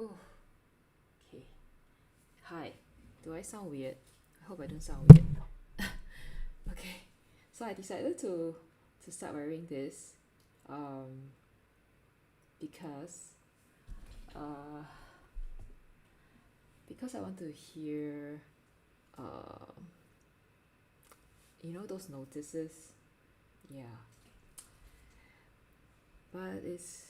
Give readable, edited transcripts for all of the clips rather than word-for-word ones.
Oh, okay. Hi. Do I sound weird? I hope I don't sound weird. Okay. So I decided to start wearing this um because uh because I want to hear um those notices. Yeah. But it's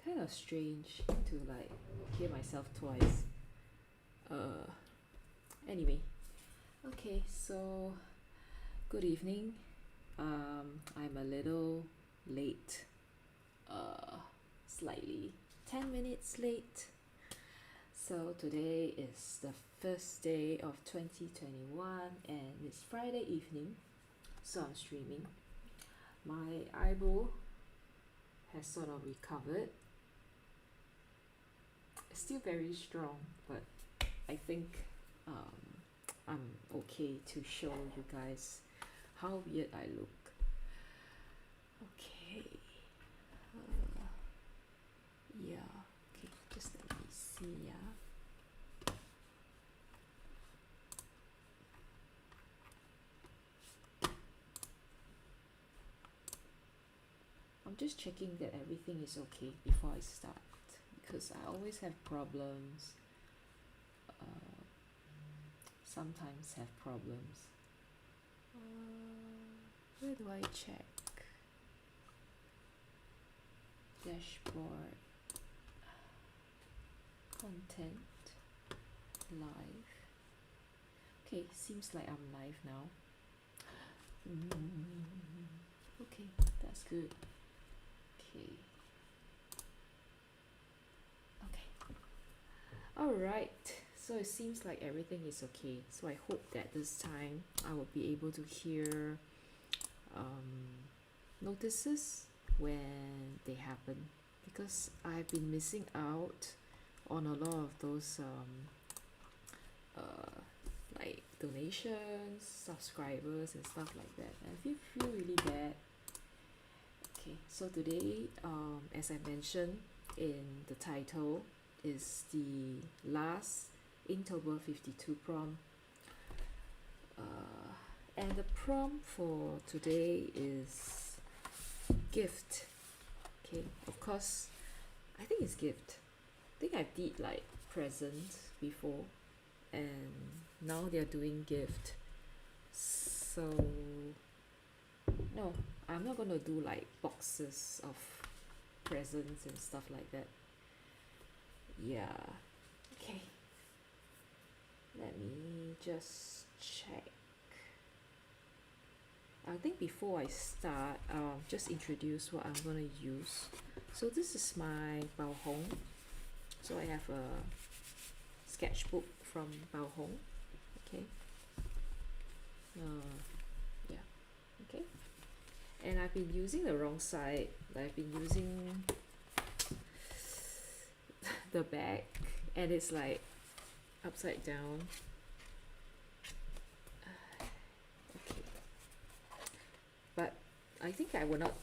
kind of strange to like hear myself twice. Uh anyway, okay, so good evening. I'm a little late, uh, slightly 10 minutes late. So today is the first day of 2021 and it's Friday evening, so I'm streaming. My eyebrow has sort of recovered. It's still very strong, but I think I'm okay to show you guys how weird I look. Okay. Uh, yeah. Okay. Just let me see. Yeah. I'm just checking that everything is okay before I start because I always have problems. Uh, Sometimes have problems. Where do I check? Dashboard, content, live. Okay, seems like I'm live now. Okay, that's good. Okay. Okay. Alright. So it seems like everything is okay. So I hope that this time I will be able to hear notices when they happen because I've been missing out on a lot of those like donations, subscribers and stuff like that. And I feel really bad. Okay, so today, as I mentioned in the title, is the last Inktober 52 prompt. And the prompt for today is gift. Okay, of course, I think it's gift. I think I did like present before, and now they're doing gift. So no, I'm not gonna do like boxes of presents and stuff like that. Yeah. Okay. Let me just check. I think before I start, just introduce what I'm gonna use. So this is my Bao Hong. So I have a sketchbook from Bao Hong. Okay. Yeah. Okay. And I've been using the wrong side. I've been using the back, and it's like upside down. Okay. But I think I will not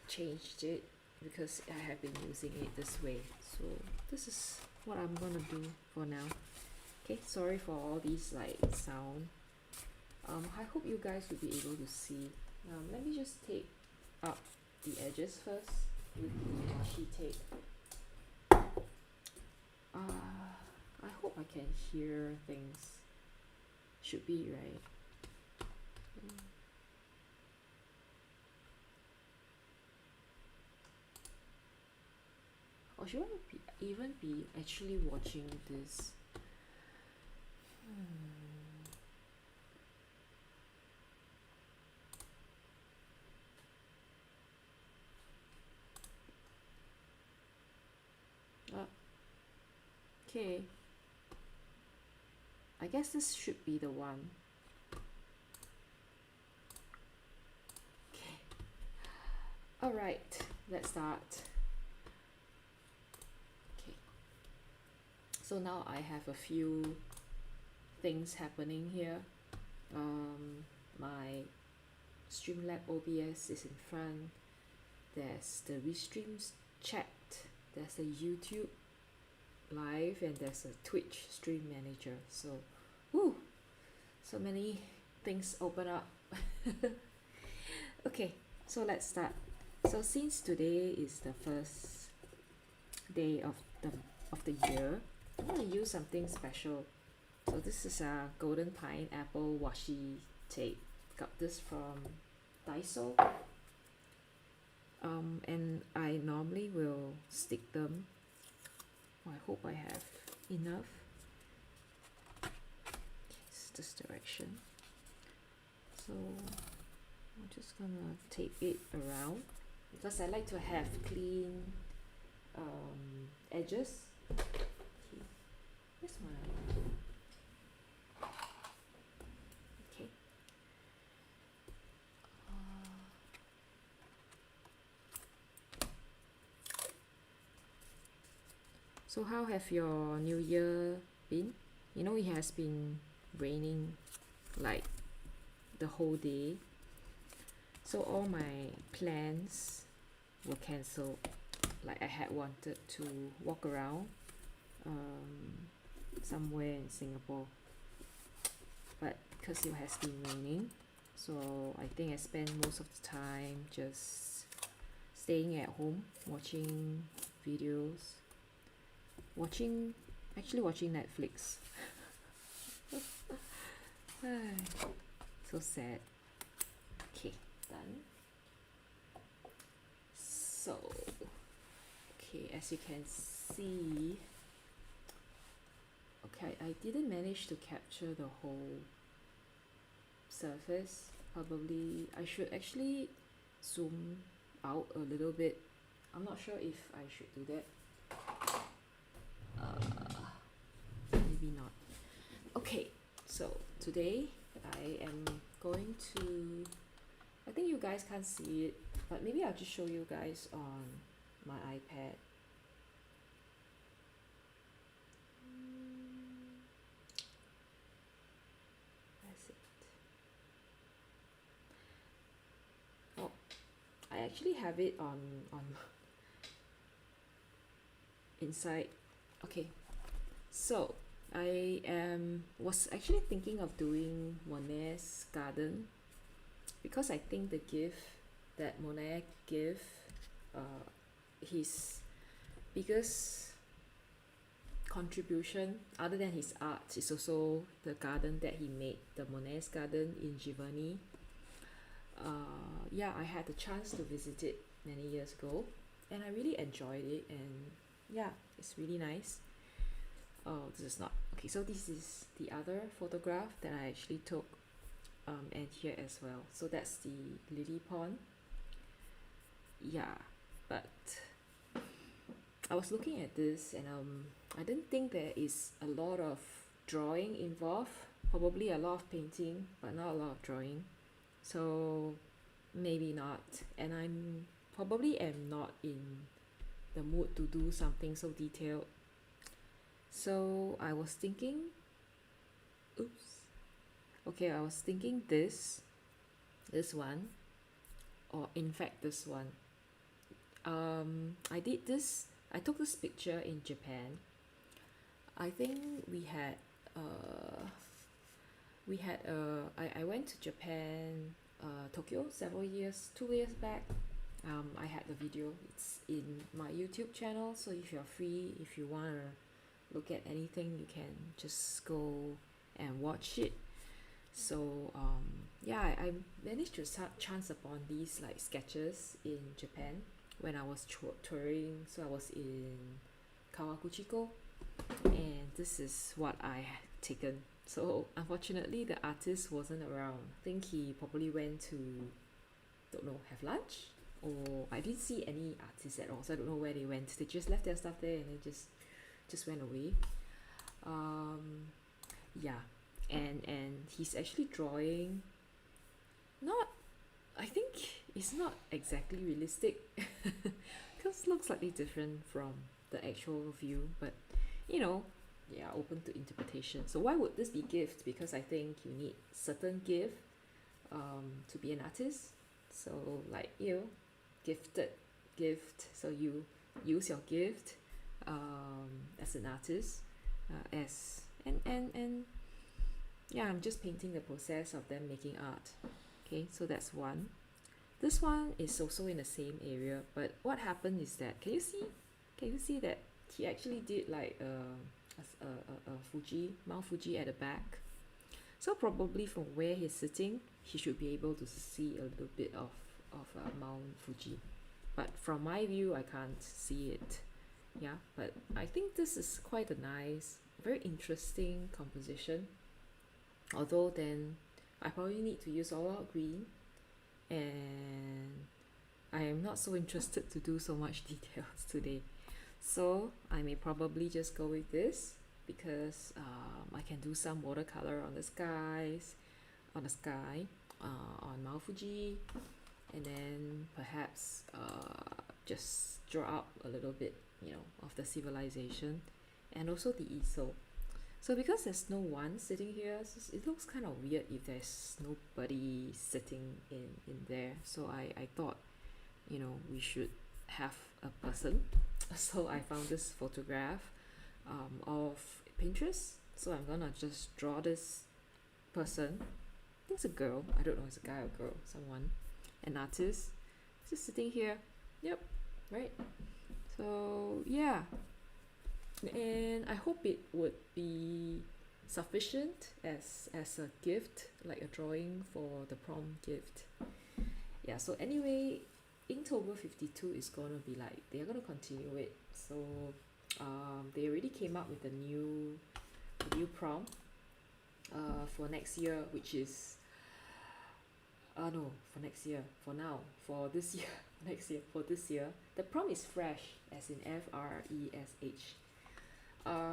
change it because I have been using it this way. So this is what I'm gonna do for now. Okay, sorry for all these like sound. I hope you guys will be able to see. Let me just take up the edges first with the washi tape. I hope I can hear things. Should be right. Or should I even be actually watching this? Okay. I guess this should be the one. Okay. Alright, let's start. Okay. So now I have a few things happening here. My Streamlab OBS is in front. There's the Restreams chat. There's the YouTube live, and there's a Twitch stream manager. So, woo, so many things open up. Okay, so let's start. So since today is the first day of the year, I want to use something special. So this is a golden pineapple washi tape. Got this from Daiso. And I normally will stick them. I hope I have enough. It's this direction. So I'm just gonna tape it around because I like to have clean edges. Okay. Where's my okay. So how have your new year been? You know, it has been raining like the whole day. So all my plans were cancelled. Like I had wanted to walk around somewhere in Singapore, but because it has been raining, so I think I spent most of the time just staying at home, watching videos, actually watching Netflix. So sad. Okay, done. So, okay, as you can see, okay, I didn't manage to capture the whole surface. Probably I should actually zoom out a little bit. I'm not sure if I should do that. Maybe not. Okay, so today I am going to, I think you guys can't see it, but maybe I'll just show you guys on my iPad. That's it. Oh, I actually have it on inside. Okay, so I was actually thinking of doing Monet's garden because I think the gift that Monet gave, his biggest contribution other than his art is also the garden that he made, the Monet's garden in Giverny. Yeah, I had the chance to visit it many years ago and I really enjoyed it, and yeah, it's really nice. Oh, this is not okay. So this is the other photograph that I actually took, and here as well. So that's the lily pond. Yeah, but I was looking at this and I didn't think there is a lot of drawing involved. Probably a lot of painting, but not a lot of drawing. So maybe not. And I'm probably am not in the mood to do something so detailed. So I was thinking, oops. Okay, I was thinking this one, or in fact this one. I did this. I took this picture in Japan. I think I went to Japan, Tokyo, 2 years back. I had the video. It's in my YouTube channel. So if you're free, if you want to look at anything, you can just go and watch it. So yeah, I managed to chance upon these like sketches in Japan when I was touring. So I was in Kawaguchiko, and this is what I had taken. So unfortunately the artist wasn't around. I think he probably went to, don't know, have lunch, or I didn't see any artists at all, so I don't know where they went. They just left their stuff there and they just went away. Yeah, and he's actually drawing, not, I think it's not exactly realistic because it looks slightly different from the actual view, but you know, yeah, open to interpretation. So why would this be gift? Because I think you need certain gift to be an artist. So like, you know, gifted gift, so you use your gift as an artist, as and yeah, I'm just painting the process of them making art. Okay, so that's one. This one is also in the same area, but what happened is that can you see that he actually did like a Fuji, Mount Fuji at the back. So probably from where he's sitting, he should be able to see a little bit of Mount Fuji. But from my view, I can't see it. Yeah, but I think this is quite a nice, very interesting composition. Although then I probably need to use all out green, and I am not so interested to do so much details today. So I may probably just go with this because I can do some watercolor on the skies, on the sky, on Mount Fuji, and then perhaps just draw out a little bit, of the civilization, and also the easel. So because there's no one sitting here, it looks kind of weird if there's nobody sitting in there. So I thought, we should have a person. So I found this photograph of Pinterest. So I'm gonna just draw this person. I think it's a girl. I don't know, it's a guy or girl. Someone, an artist, just sitting here. Yep, right. So yeah, and I hope it would be sufficient as a gift, like a drawing for the prom gift. Yeah. So anyway, Inktober 52 is gonna be like they're gonna continue it. So they already came up with a new prom for next year, which is no, for next year, for now, for this year, next year, for this year. The prom is fresh, as in FRESH.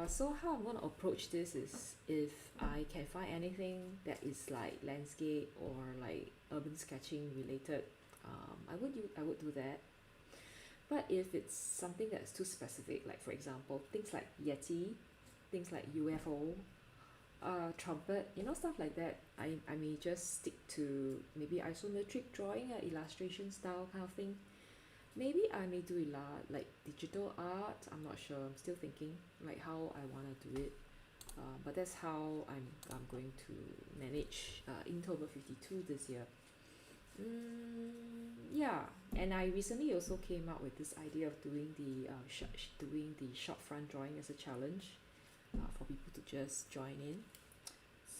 So how I'm gonna approach this is if I can find anything that is like landscape or like urban sketching related, I would do that. But if it's something that's too specific, like for example things like Yeti, things like UFO, trumpet, stuff like that, I may just stick to maybe isometric drawing, illustration style kind of thing. Maybe I may do like digital art. I'm not sure. I'm still thinking like how I want to do it. But that's how I'm going to manage Inktober 52 this year. Yeah, and I recently also came up with this idea of doing the short front drawing as a challenge for people to just join in.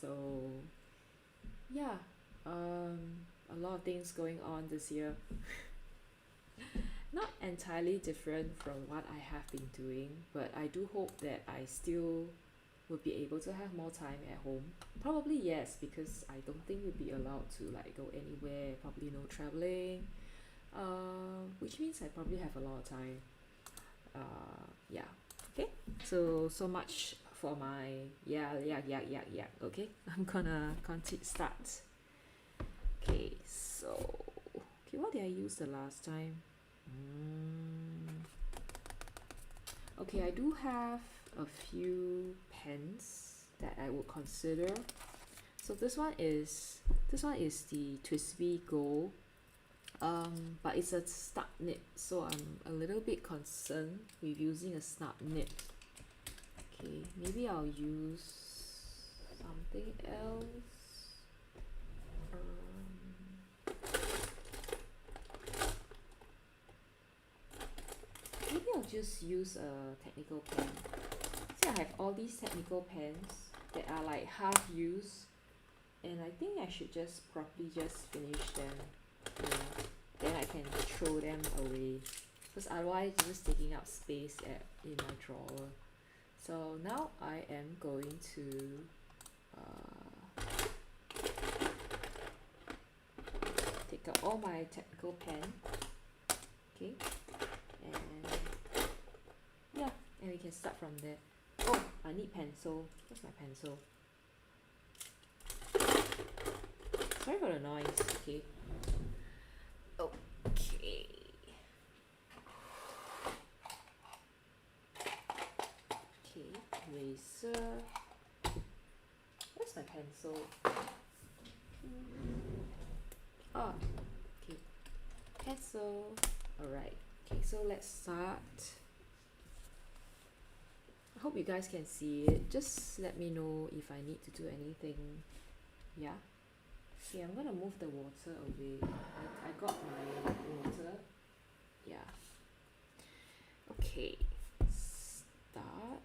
So yeah, a lot of things going on this year. Not entirely different from what I have been doing, but I do hope that I still will be able to have more time at home. Probably yes, because I don't think we'll be allowed to like go anywhere, probably no traveling, which means I probably have a lot of time. Yeah, okay, so much for my yeah. Okay, I'm gonna continue start. Okay, so what did I use the last time? Okay, I do have a few pens that I would consider. So this one is the Twisby Gold, but it's a snap nib, so I'm a little bit concerned with using a snap nib. Okay, maybe I'll use something else. Maybe I'll just use a technical pen. See, I have all these technical pens that are like half used, and I think I should just properly just finish them. Then I can throw them away, because otherwise it's just taking up space in my drawer. So now I am going to take out all my technical pen. Okay, and yeah, and we can start from there. Oh, I need pencil. Where's my pencil? Sorry for the noise. Okay. Okay. Okay, eraser. Where's my pencil? Oh, okay. Pencil. Alright. Okay, so let's start. I hope you guys can see it. Just let me know if I need to do anything. Yeah. Okay, I'm gonna move the water away. I got my water. Yeah. Okay. Start.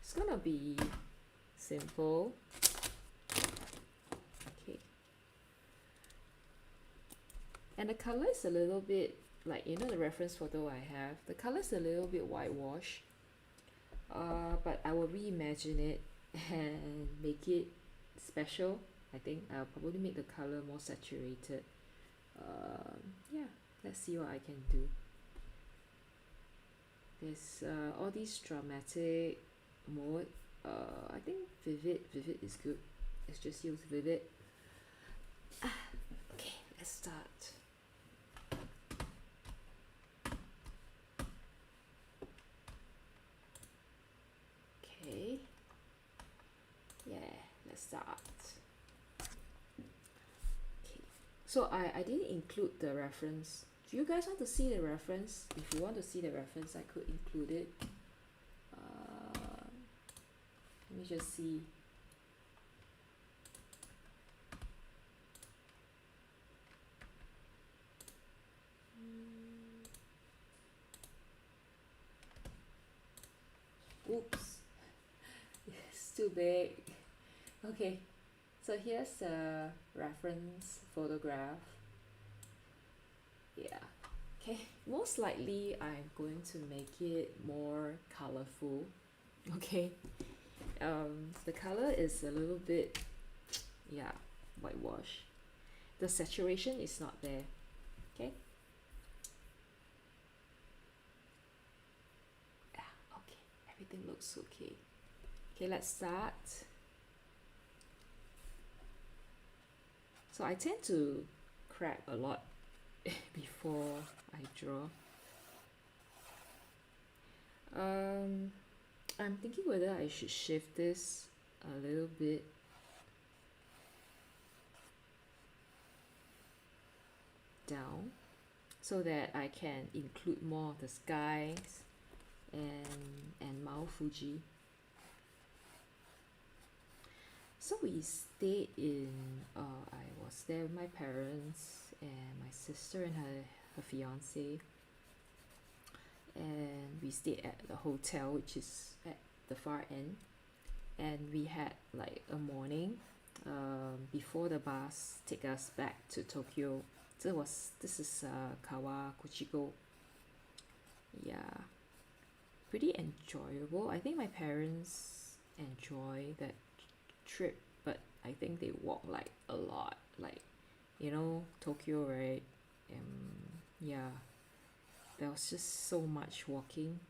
It's gonna be simple. Okay. And the color is a little bit like, you know, the reference photo I have. The color is a little bit whitewash. But I will reimagine it and make it special. I think I'll probably make the color more saturated. Yeah, let's see what I can do. There's all these dramatic mode. I think vivid is good. Let's just use vivid. Okay, let's start. Okay. Yeah, let's start. Okay. So I didn't include the reference. Do you guys want to see the reference? If you want to see the reference, I could include it. Let me just see. Oops, it's too big. Okay, so here's a reference photograph. Yeah. Okay, most likely I'm going to make it more colorful. Okay. The color is a little bit, yeah, whitewash. The saturation is not there. Okay. Yeah, okay, everything looks okay. Okay, let's start. So I tend to crack a lot before I draw. I'm thinking whether I should shift this a little bit. Down so that I can include more of the skies and Mount Fuji. So we stayed in, I was there with my parents and my sister and her fiance, and we stayed at the hotel, which is at the far end, and we had like a morning before the bus take us back to Tokyo. This is Kawaguchiko. Yeah, pretty enjoyable. I think my parents enjoy that trip, but I think they walk like a lot, like, you know, Tokyo, right? Yeah, there was just so much walking,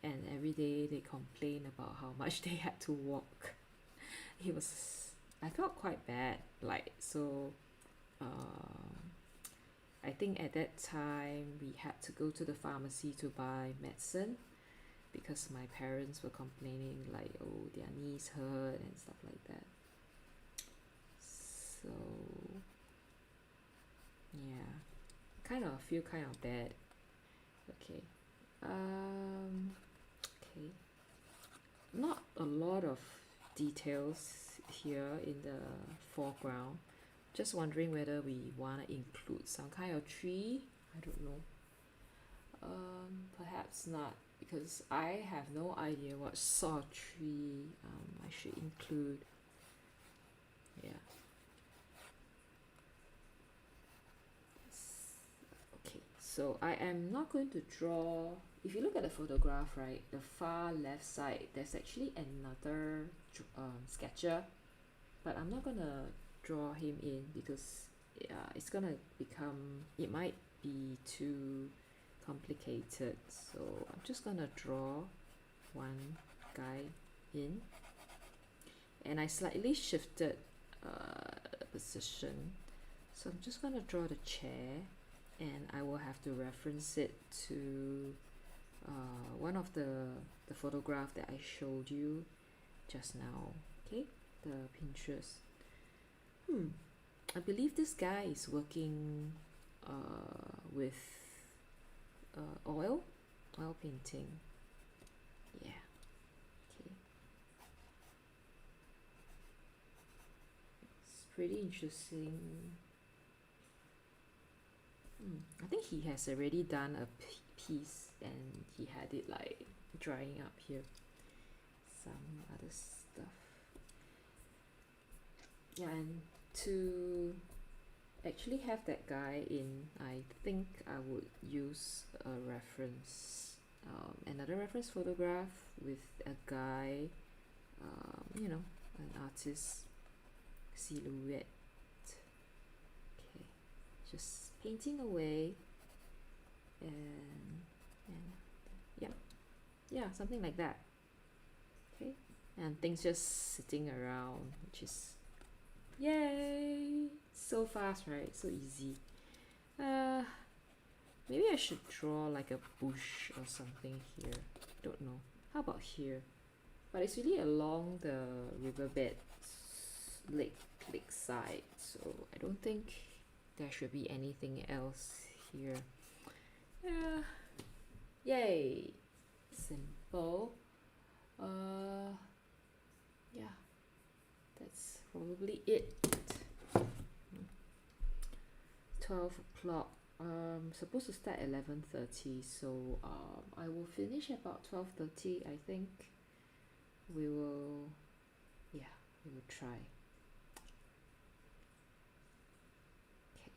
and every day they complain about how much they had to walk. I felt quite bad, like, so I think at that time we had to go to the pharmacy to buy medicine because my parents were complaining like, oh, their knees hurt and stuff like that. So yeah, feel kind of bad. Okay. Okay. Not a lot of details here in the foreground. Just wondering whether we want to include some kind of tree. I don't know. Perhaps not, because I have no idea what sort of tree I should include. Yeah. Okay, so I am not going to draw. If you look at the photograph, right, the far left side, there's actually another sketcher, but I'm not gonna draw him in because it's gonna become, it might be too complicated, so I'm just gonna draw one guy in, and I slightly shifted the position, so I'm just gonna draw the chair, and I will have to reference it to one of the photograph that I showed you just now. Okay, the Pinterest. I believe this guy is working with oil painting. Yeah. Okay. It's pretty interesting. I think he has already done a piece and he had it like drying up here. Some other stuff. Yeah, and to actually have that guy in, I think I would use a reference, another reference photograph with a guy, an artist silhouette. Okay, just painting away, and yeah, something like that. Okay, and things just sitting around, which is yay, so fast, right? So easy. Maybe I should draw like a bush or something here. Don't know. How about here? But it's really along the riverbed lake side, so I don't think there should be anything else here. Yay, simple. Yeah, that's probably it. 12 o'clock. Supposed to start at 11:30, so I will finish about 12:30. I think we will try. Okay.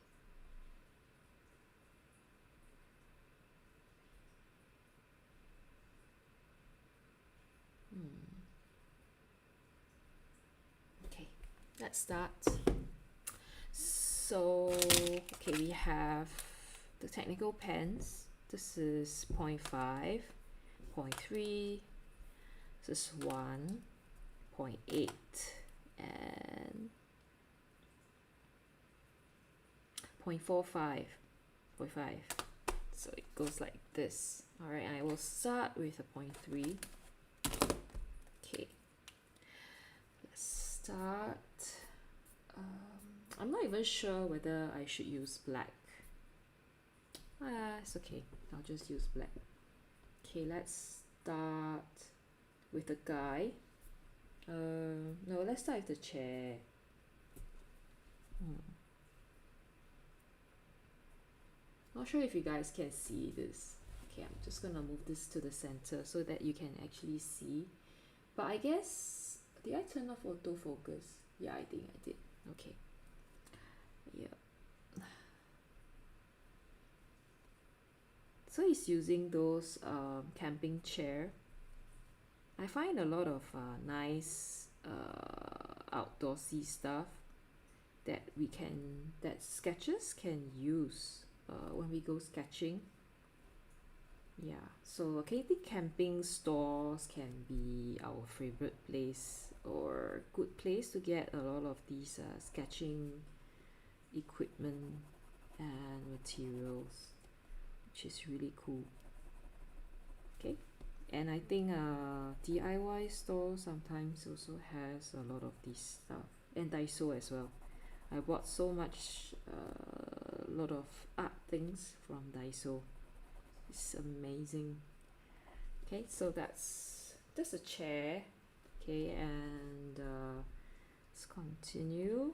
Okay, let's start. So okay, we have the technical pens. This is 0.5, 0.3, this is 1, 0.8, and 0.45, 0.5. So it goes like this. All right, I will start with a 0.3. Okay, let's start. I'm not even sure whether I should use black. It's okay, I'll just use black. Okay, let's start with the guy. No, let's start with the chair. Not sure if you guys can see this. Okay, I'm just gonna move this to the center so that you can actually see. But I guess, did I turn off autofocus? Yeah, I think I did. Okay. Yeah. So he's using those camping chair. I find a lot of nice outdoorsy stuff that sketchers can use when we go sketching. Yeah, so okay, I think camping stores can be our favorite place or good place to get a lot of these sketching equipment and materials, which is really cool. Okay, and I think DIY store sometimes also has a lot of this stuff, and Daiso as well. I bought so much lot of art things from Daiso. It's amazing. Okay, so that's a chair. Okay, and let's continue.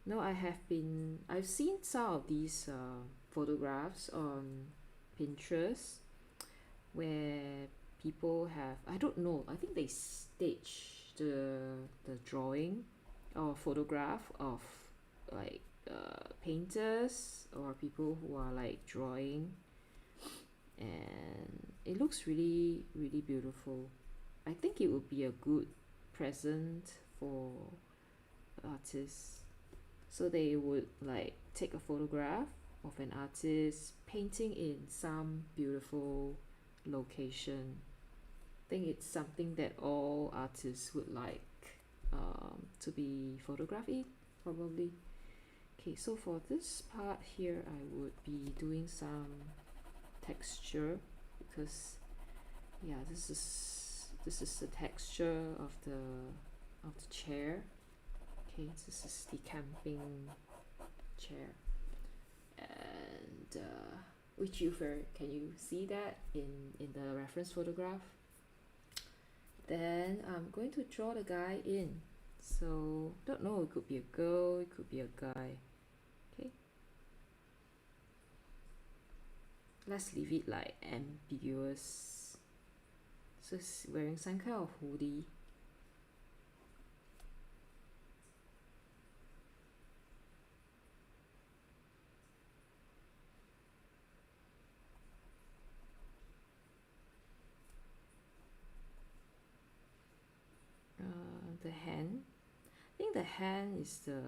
No, I've seen some of these photographs on Pinterest where people have, I don't know, I think they stage the drawing or photograph of like painters or people who are like drawing, and it looks really really beautiful. I think it would be a good present for artists. So they would like take a photograph of an artist painting in some beautiful location. I think it's something that all artists would like to be photographed in, probably. Okay, so for this part here, I would be doing some texture because, yeah, this is this is the texture of the chair. Okay, this is the camping chair, and which can you see that in the reference photograph? Then I'm going to draw the guy in. So don't know, it could be a girl, it could be a guy. Okay, let's leave it like ambiguous. So it's wearing some kind of hoodie. The hand, I think the hand is the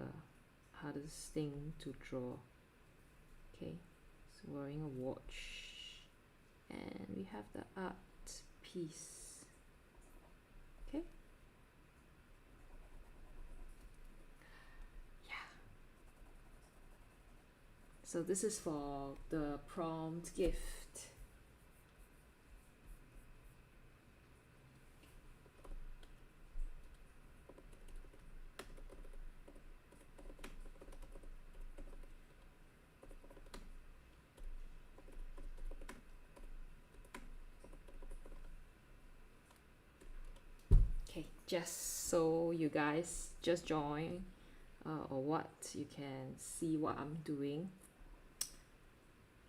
hardest thing to draw. Okay, so wearing a watch, and we have the art piece. Okay, yeah, so this is for the prompt gift. Okay, just so you guys just join or what, you can see what I'm doing.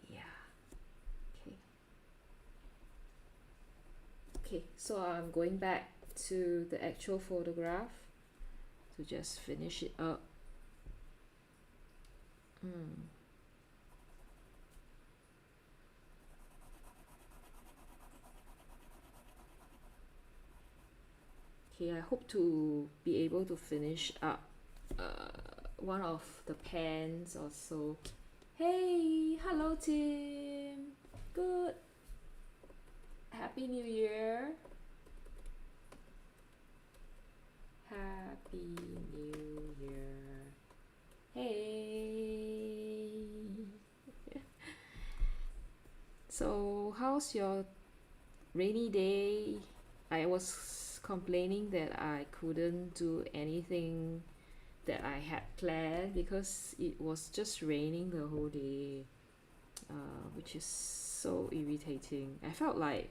Yeah, okay. Okay, so I'm going back to the actual photograph to just finish it up. Okay, I hope to be able to finish up one of the pens or so. Hey, hello Tim. Good. Happy New Year. Happy New Year. Hey. So, how's your rainy day? I was complaining that I couldn't do anything that I had planned because it was just raining the whole day, which is so irritating. I felt like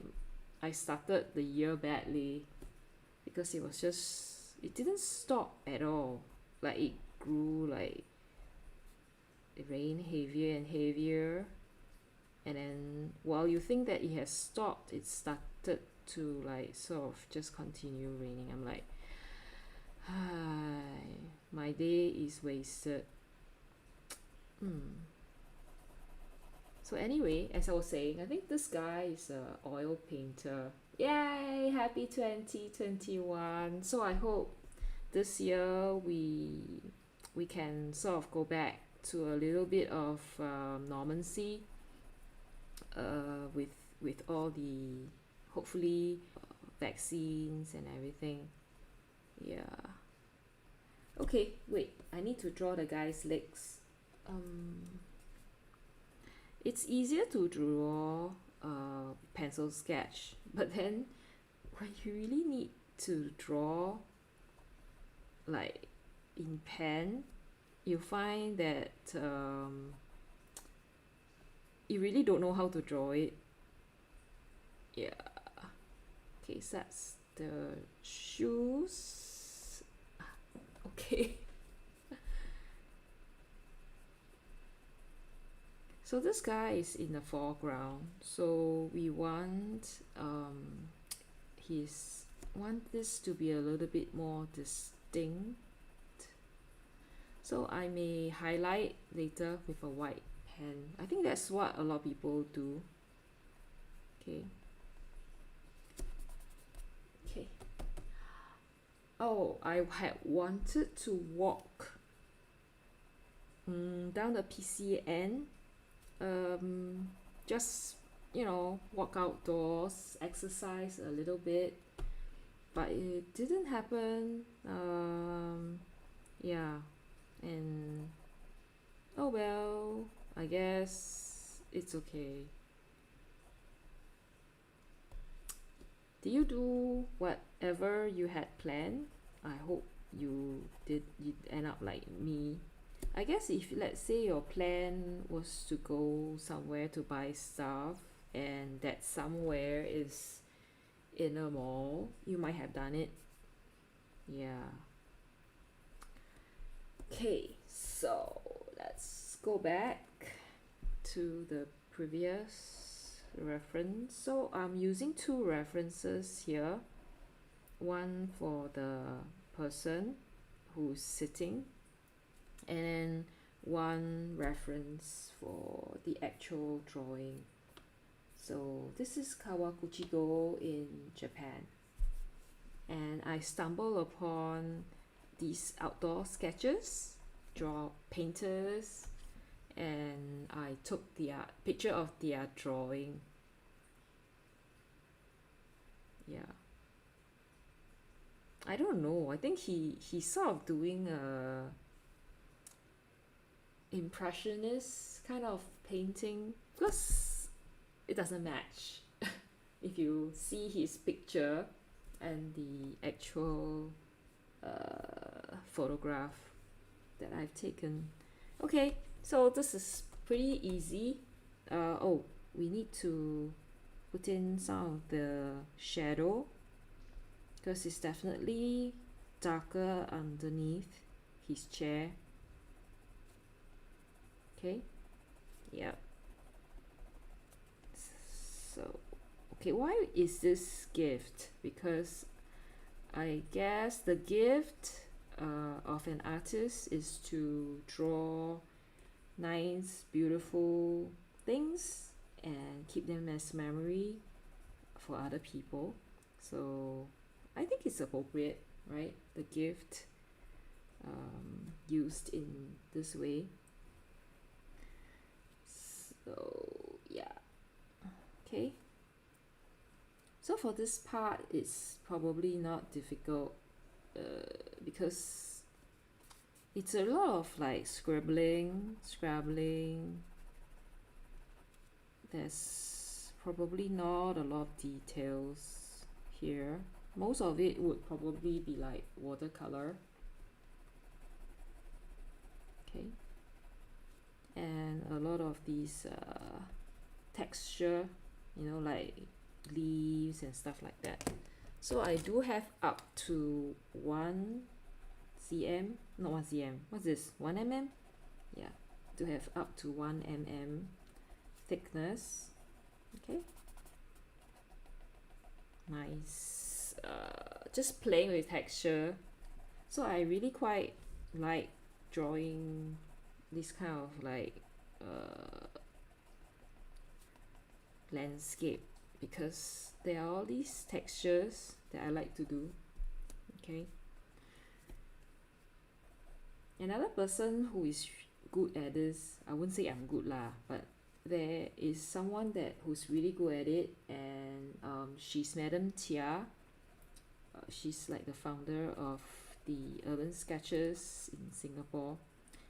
I started the year badly because it didn't stop at all. Like it grew, like it rained heavier and heavier, and then while you think that it has stopped, it started to like sort of just continue raining. I'm like, hi, my day is wasted. So anyway, as I was saying, I think this guy is a oil painter. Yay, happy 2021. So I hope this year we can sort of go back to a little bit of normalcy with all the hopefully vaccines and everything. Yeah. Okay, wait, I need to draw the guy's legs. It's easier to draw pencil sketch, but then when you really need to draw like in pen, you find that you really don't know how to draw it. Yeah. Okay, so that's the shoes. Okay. So this guy is in the foreground. So we want this to be a little bit more distinct. So I may highlight later with a white pen. I think that's what a lot of people do. Okay. Okay. Oh, I had wanted to walk down the PCN. Just walk outdoors, exercise a little bit, but it didn't happen. Yeah, and oh well, I guess it's okay. Did you do whatever you had planned? I hope you end up like me. I guess if let's say your plan was to go somewhere to buy stuff and that somewhere is in a mall, you might have done it. Yeah. Okay, so let's go back to the previous reference. So I'm using two references here. One for the person who's sitting, and then one reference for the actual drawing. So this is Kawakuchi-go in Japan, and I stumbled upon these outdoor sketches, draw painters, and I took their picture of their drawing. Yeah, I don't know, I think he's sort of doing a impressionist kind of painting, because it doesn't match if you see his picture and the actual photograph that I've taken. Okay, so this is pretty easy. Oh, we need to put in some of the shadow because it's definitely darker underneath his chair. Okay, yep. So, okay, why is this gift? Because I guess the gift of an artist is to draw nice, beautiful things and keep them as memory for other people. So I think it's appropriate, right? The gift used in this way. So yeah, okay. So for this part, it's probably not difficult because it's a lot of like scribbling. There's probably not a lot of details here. Most of it would probably be like watercolor. Okay. And a lot of these texture, like leaves and stuff like that. So I do have up to 1 cm, not 1 cm, what's this, 1 mm? Yeah, to have up to 1 mm thickness. Okay, nice. Just playing with texture. So I really quite like drawing this kind of like landscape because there are all these textures that I like to do. Okay, another person who is good at this, I wouldn't say I'm good lah, but there is someone who's really good at it, and she's Madam Tia. She's like the founder of the Urban Sketches in Singapore.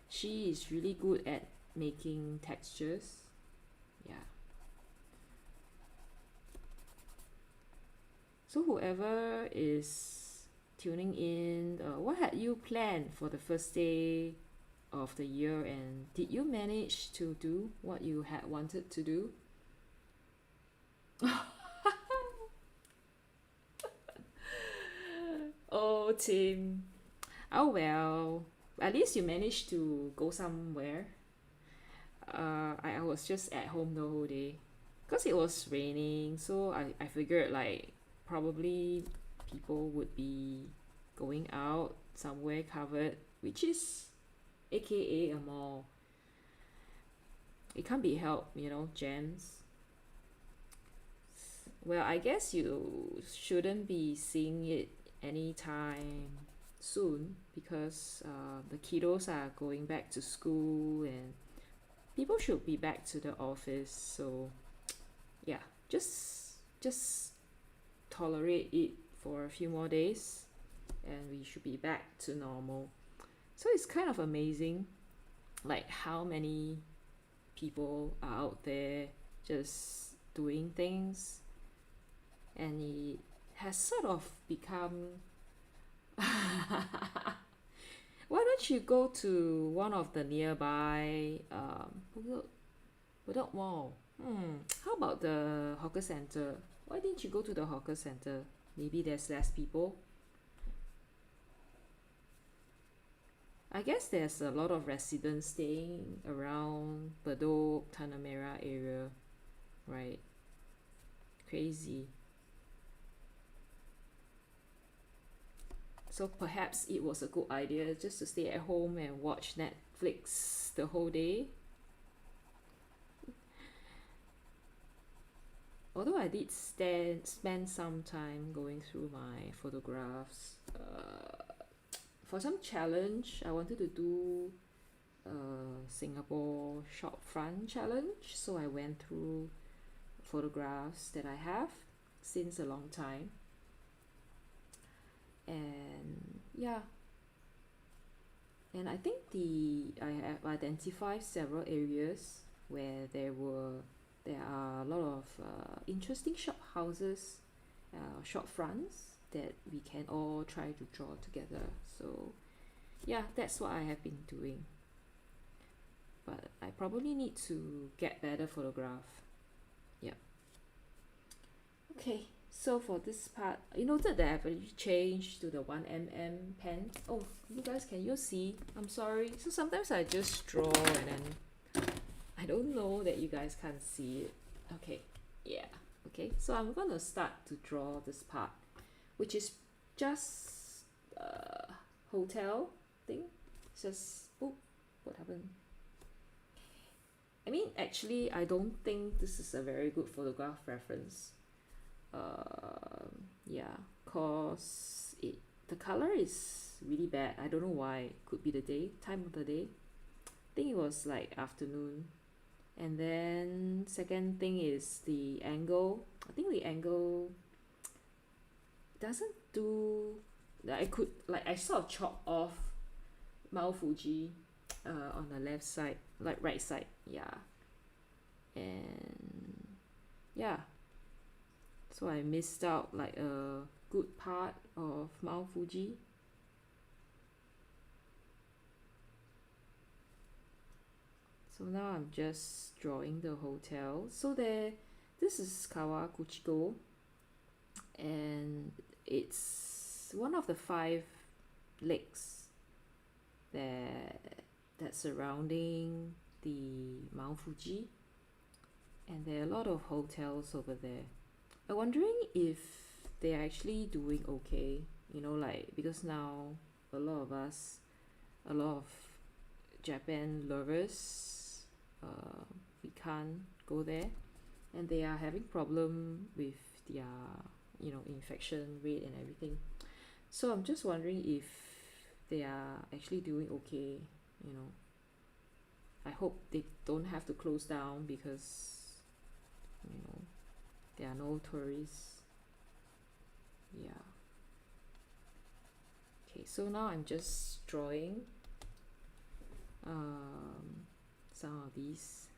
She is really good at making textures. Yeah. So whoever is tuning in, what had you planned for the first day of the year, and did you manage to do what you had wanted to do? Oh, Tim. Oh well, at least you managed to go somewhere. I was just at home the whole day because it was raining, so I figured like probably people would be going out somewhere covered, which is aka a mall. It can't be helped, jams. Well, I guess you shouldn't be seeing it anytime soon because the kiddos are going back to school and people should be back to the office. So yeah, just tolerate it for a few more days and we should be back to normal. So it's kind of amazing like how many people are out there just doing things, and has sort of become. Why don't you go to one of the nearby Bedok Mall? How about the hawker center? Why didn't you go to the hawker center? Maybe there's less people. I guess there's a lot of residents staying around Bedok, Tanah Merah area, right? Crazy. So perhaps it was a good idea just to stay at home and watch Netflix the whole day. Although I did spend some time going through my photographs. For some challenge, I wanted to do a Singapore shop front challenge. So I went through photographs that I have since a long time. And yeah, and I think I have identified several areas where there are a lot of interesting shop houses, shop fronts that we can all try to draw together. So yeah, that's what I have been doing, but I probably need to get better photograph. Yeah. Okay, so for this part, you noted that I've already changed to the 1mm pen. Oh, you guys, can you see? I'm sorry. So sometimes I just draw and then I don't know that you guys can't see it. Okay, yeah. Okay, so I'm gonna start to draw this part, which is just hotel thing. It's just, oh, what happened? I mean, actually, I don't think this is a very good photograph reference. Yeah, cause the color is really bad. I don't know why. Could be the time of the day. I think it was like afternoon. And then second thing is the angle. I think the angle doesn't do. I sort of chop off Mount Fuji on the left side, like right side. Yeah, and yeah. So I missed out like a good part of Mount Fuji. So now I'm just drawing the hotel. So this is Kawaguchiko, and it's one of the 5 lakes that's surrounding the Mount Fuji, and there are a lot of hotels over there. I'm wondering if they're actually doing okay, like, because now a lot of Japan lovers, we can't go there, and they are having problem with their, infection rate and everything. So I'm just wondering if they are actually doing okay, I hope they don't have to close down because, there are no tourists. Yeah. Okay, so now I'm just drawing some of these.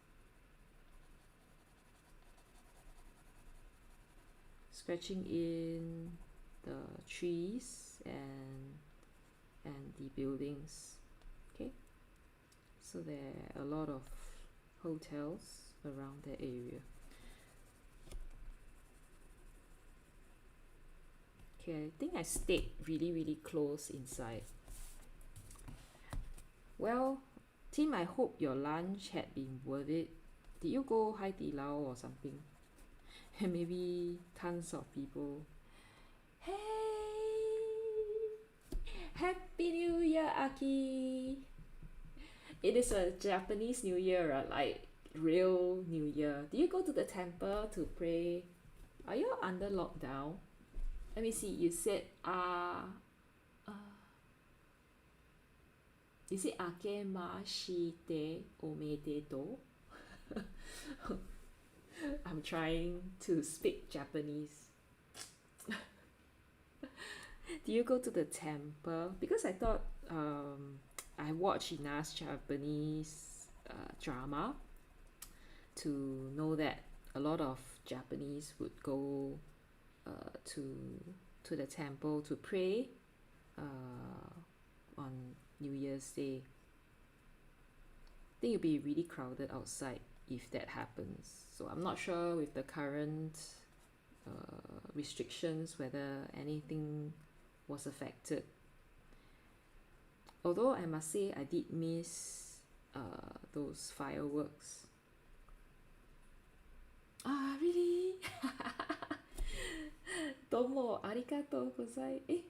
Sketching in the trees and the buildings. Okay, so there are a lot of hotels around the area. Okay, I think I stayed really close inside. Well, team, I hope your lunch had been worth it. Did you go Hai Di Lao or something? And maybe tons of people. Hey! Happy New Year, Aki! It is a Japanese New Year, right? Like real New Year. Do you go to the temple to pray? Are you under lockdown? Let me see, you said is it Akemashite Omedeto? I'm trying to speak Japanese. Do you go to the temple? Because I thought I watched enough Japanese drama to know that a lot of Japanese would go to the temple to pray on New Year's Day. I think it'll be really crowded outside if that happens. So I'm not sure with the current restrictions whether anything was affected. Although I must say I did miss those fireworks. Ah, really? Domo arigatou gozai.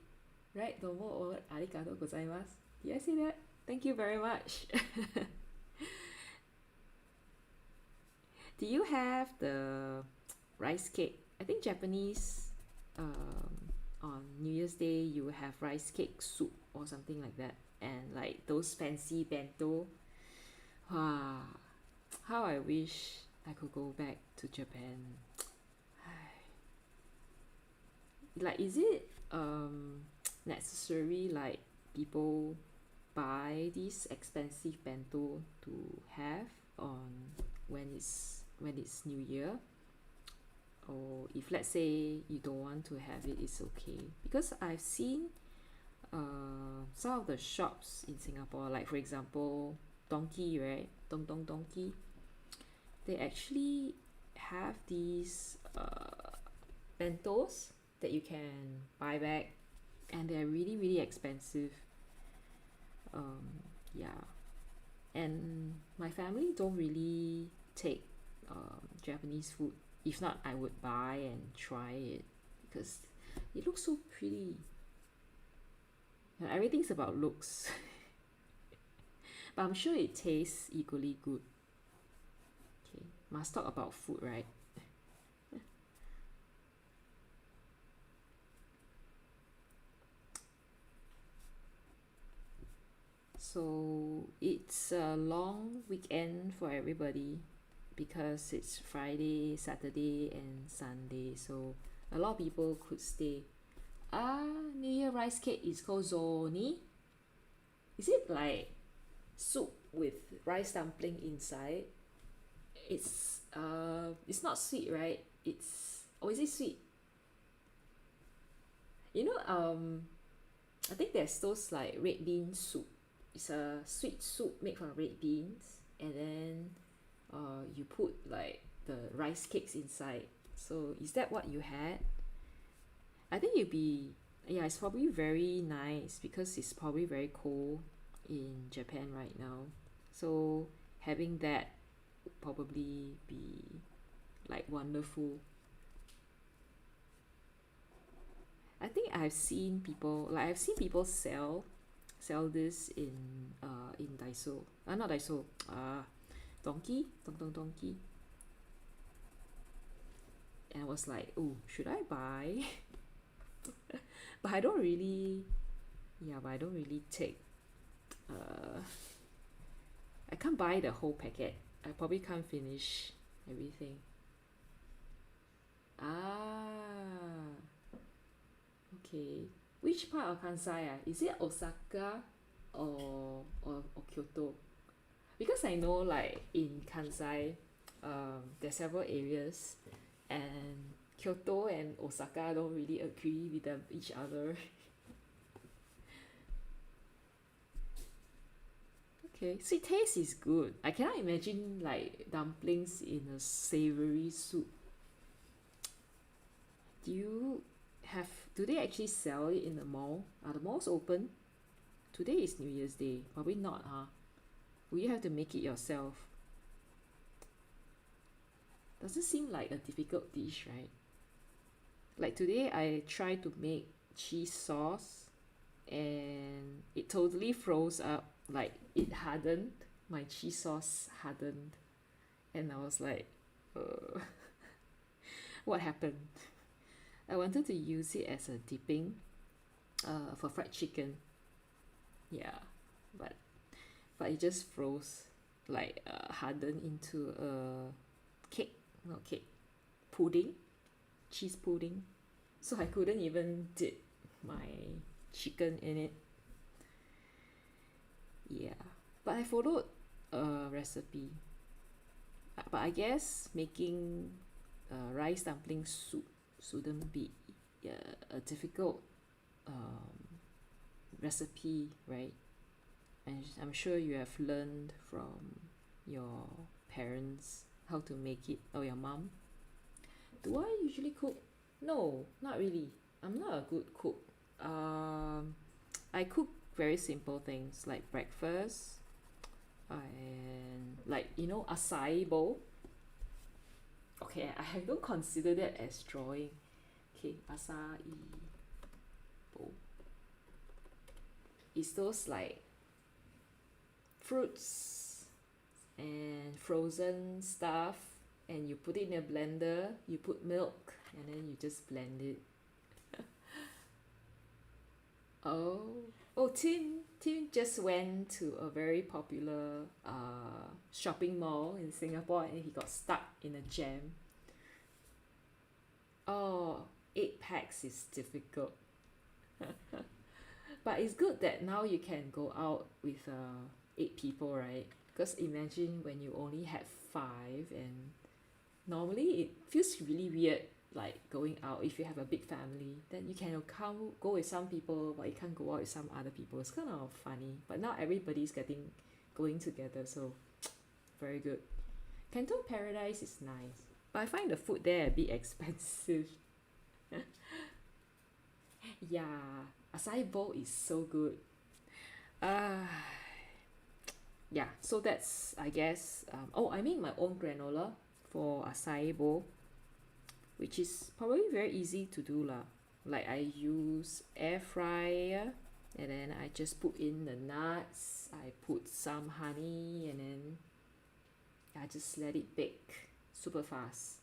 Right? Domo or arigatou gozaimasu. Did I say that? Thank you very much. Do you have the rice cake? I think Japanese on New Year's Day you have rice cake soup or something like that, and like those fancy bento. Wow, how I wish I could go back to Japan. Like, is it necessary like people buy these expensive bento to have on when it's New Year? Or if let's say you don't want to have it, it's okay. Because I've seen some of the shops in Singapore, like for example Donkey, right? Donkey, they actually have these bentos that you can buy back, and they're really really expensive. Yeah, and my family don't really take Japanese food. If not, I would buy and try it because it looks so pretty. Everything's about looks. But I'm sure it tastes equally good. Okay, must talk about food, right? So it's a long weekend for everybody because it's Friday, Saturday, and Sunday. So a lot of people could stay. New Year rice cake is called zoni. Is it like soup with rice dumpling inside? It's not sweet, right? Is it sweet? You know, I think there's those like red bean soup. It's a sweet soup made from red beans, and then you put like the rice cakes inside. So is that what you had? I think it's probably very nice because it's probably very cold in Japan right now. So having that would probably be like wonderful. I think I've seen people sell this in Daiso. Not Daiso. Donkey, Donkey. And I was like, oh, should I buy? But I don't really take I can't buy the whole packet. I probably can't finish everything. Okay. Which part of Kansai? Is it Osaka or Kyoto? Because I know like in Kansai, there's several areas, and Kyoto and Osaka don't really agree with each other. Okay, sweet taste is good. I cannot imagine like dumplings in a savory soup. Do they actually sell it in the mall? Are the malls open? Today is New Year's Day. Probably not, huh? Will you have to make it yourself? Doesn't seem like a difficult dish, right? Like today I tried to make cheese sauce and it totally froze up. Like it hardened. My cheese sauce hardened. And I was like, what happened? I wanted to use it as a dipping for fried chicken. Yeah, but it just froze, like hardened into a pudding, cheese pudding. So I couldn't even dip my chicken in it. Yeah, but I followed a recipe. But I guess making rice dumpling soup shouldn't be a difficult recipe, right? And I'm sure you have learned from your parents how to make it, or your mom. Do I usually cook? No, not really. I'm not a good cook. Um, I cook very simple things like breakfast and like acai bowl. Okay, I don't consider that as drawing. Okay, acai bowl. It's those like fruits and frozen stuff, and you put it in a blender, you put milk, and then you just blend it. Oh, oh, Tim just went to a very popular shopping mall in Singapore, and he got stuck in a jam. Oh, 8 packs is difficult. But it's good that now you can go out with 8 people, right? Because imagine when you only had five, and normally it feels really weird like going out if you have a big family. Then you can come go with some people, but you can't go out with some other people. It's kind of funny. But now everybody's getting going together, so very good. Canton Paradise is nice, but I find the food there a bit expensive. Yeah, acai bowl is so good. Uh yeah, so that's I guess oh, I make my own granola for acai bowl, which is probably very easy to do lah. Like I use air fryer, and then I just put in the nuts, I put some honey, and then I just let it bake super fast.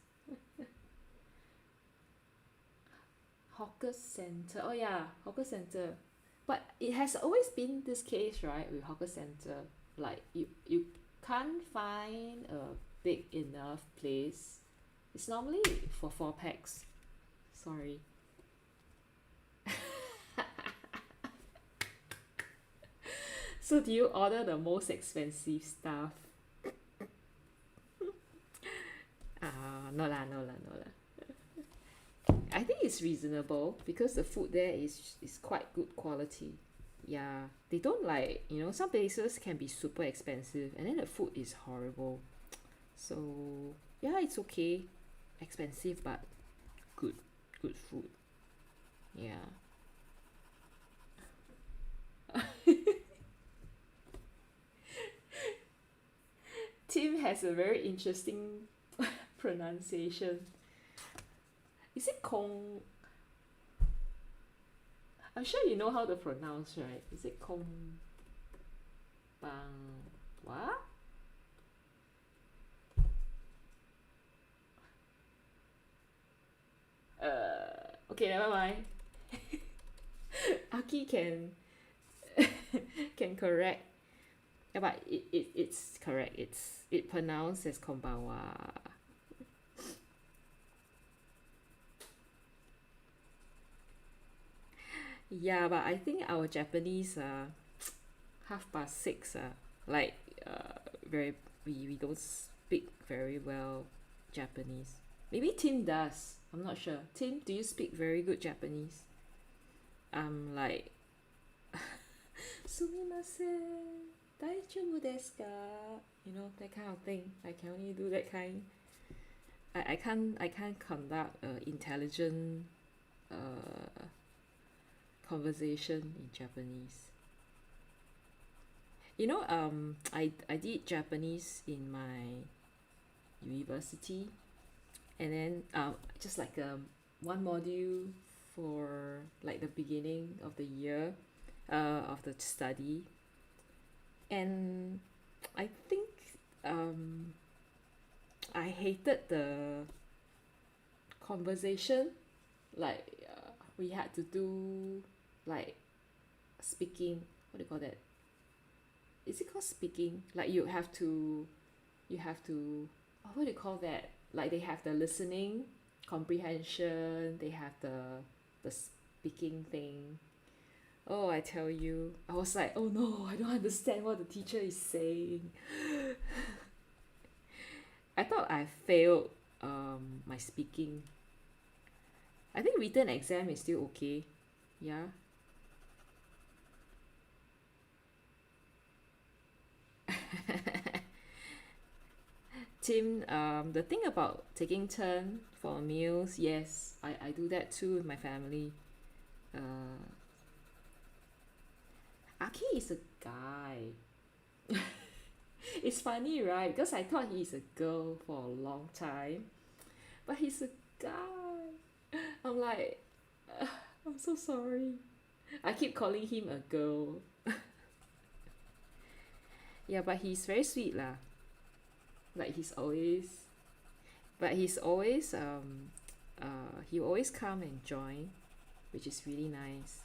Hawker center, oh yeah, hawker center. But it has always been this case, right, with hawker center. Like you can't find a big enough place. It's normally for 4 packs. Sorry. So do you order the most expensive stuff? No lah, no lah, no lah. I think it's reasonable because the food there is quite good quality. Yeah, they don't like, some places can be super expensive and then the food is horrible. So, yeah, it's okay. Expensive but good, good food. Yeah. Tim has a very interesting pronunciation. Is it Kong? I'm sure you know how to pronounce, right? Is it Kong Bang? What? Okay, never mind. Aki can can correct. Yeah, but it's correct. It pronounced as Kombawa. Yeah, but I think our Japanese 6:30 like very we don't speak very well Japanese. Maybe Tim does. I'm not sure. Tim, do you speak very good Japanese? I'm like すみません大丈夫ですか? That kind of thing. I can only do that kind. I can't conduct intelligent uh conversation in Japanese. I did Japanese in my university, and then just like one module for like the beginning of the year of the study, and I think I hated the conversation. Like we had to do like speaking. What do you call that? Is it called speaking? Like you have to what do you call that? Like they have the listening comprehension, they have the speaking thing. Oh, I tell you, I was like, oh no, I don't understand what the teacher is saying. I thought I failed my speaking. I think written exam is still okay. Yeah. Tim, the thing about taking turn for meals, yes, I do that too with my family. Uh, Aki is a guy. It's funny, right? Because I thought he's a girl for a long time, but he's a guy. I'm like, I'm so sorry. I keep calling him a girl. Yeah, but he's very sweet lah. Like he's always he always come and join, which is really nice.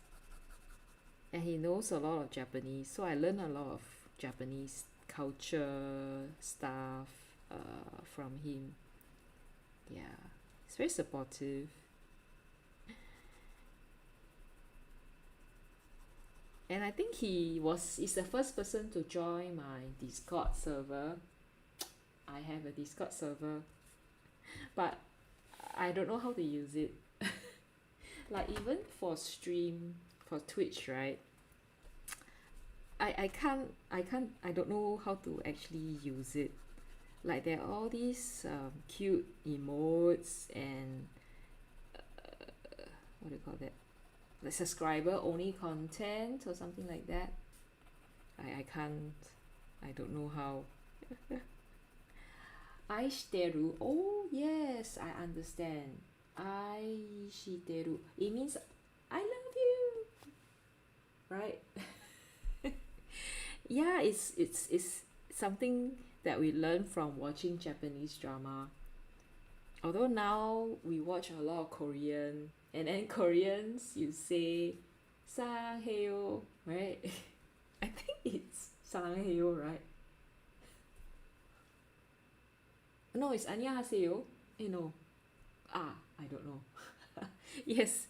And he knows a lot of Japanese, so I learn a lot of Japanese culture stuff from him. Yeah, he's very supportive. And I think he's the first person to join my Discord server. I have a Discord server, but I don't know how to use it. Like even for stream for Twitch, right? I don't know how to actually use it. Like there are all these cute emotes and what do you call that? Like subscriber only content or something like that. I can't. I don't know how. Aishiteru. Oh yes, I understand. Aishiteru. It means I love you, right? Yeah, it's something that we learn from watching Japanese drama. Although now we watch a lot of Korean, and then Koreans you say "사랑해요," right? I think it's "사랑해요," right? No, it's "안녕하세요." No. I don't know. Yes,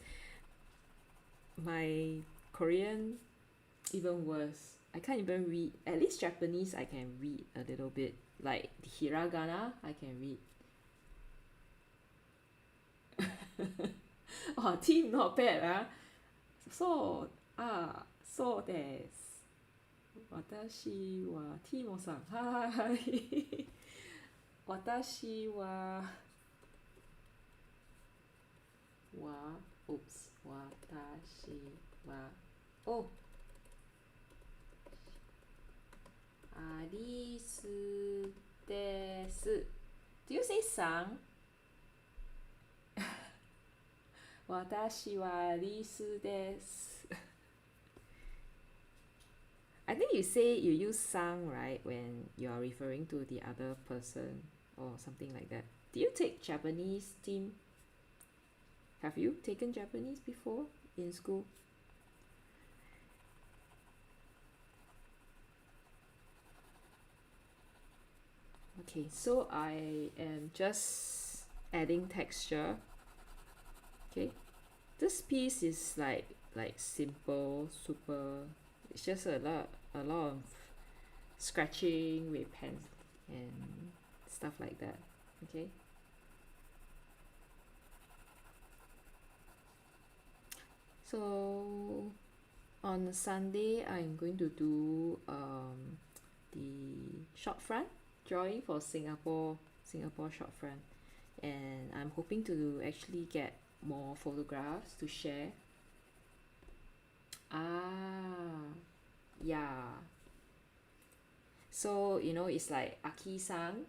my Korean even worse. I can't even read. At least Japanese I can read a little bit. Like hiragana, I can read. Oh, team not bad, ah. So des. 私はティモさん。はい。私はoops. 私はoh アリスです。Do you say さん？私はアリスです。I think you say you use sang, right, when you are referring to the other person or something like that. Do you take Japanese, Tim? Have you taken Japanese before in school? Okay, so I am just adding texture. Okay, this piece is like simple, super. It's just a lot of scratching with pens and stuff like that. Okay. So on Sunday, I'm going to do the short front drawing for Singapore short front, and I'm hoping to actually get more photographs to share. Yeah. So it's like Aki-san,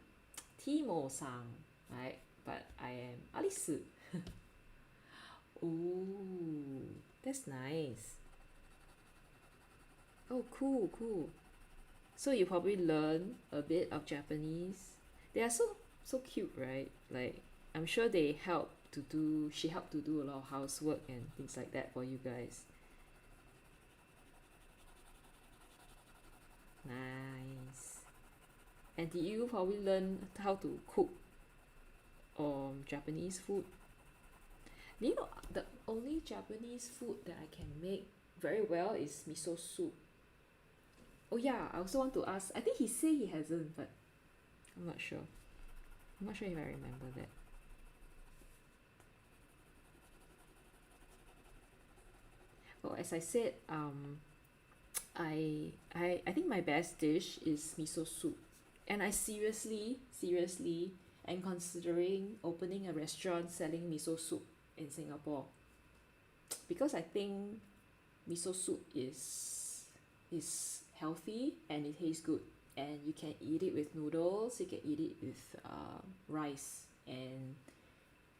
Timo-san, right? But I am Alice. Oh, that's nice. Oh, cool. So you probably learn a bit of Japanese. They are so cute, right? Like I'm sure she helped to do a lot of housework and things like that for you guys. Nice. And did you probably learn how to cook Japanese food? You know, the only Japanese food that I can make very well is miso soup. Oh yeah, I also want to ask. I think he said he hasn't, but I'm not sure. I'm not sure if I remember that. Well, as I said, I think my best dish is miso soup, and I seriously am considering opening a restaurant selling miso soup in Singapore because I think miso soup is healthy and it tastes good, and you can eat it with noodles, you can eat it with rice, and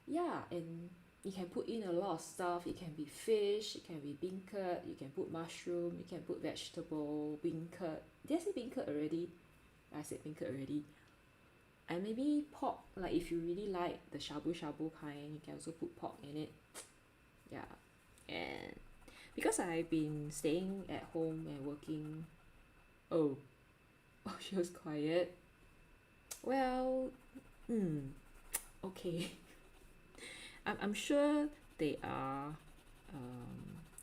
yeah, and you can put in a lot of stuff. It can be fish, it can be beancurd, you can put mushroom, you can put vegetable, beancurd. Did I say beancurd already? I said beancurd already. And maybe pork, like if you really like the shabu shabu kind, you can also put pork in it. Yeah. And because I've been staying at home and working, oh, oh, she was quiet. Well, okay. I'm sure they are,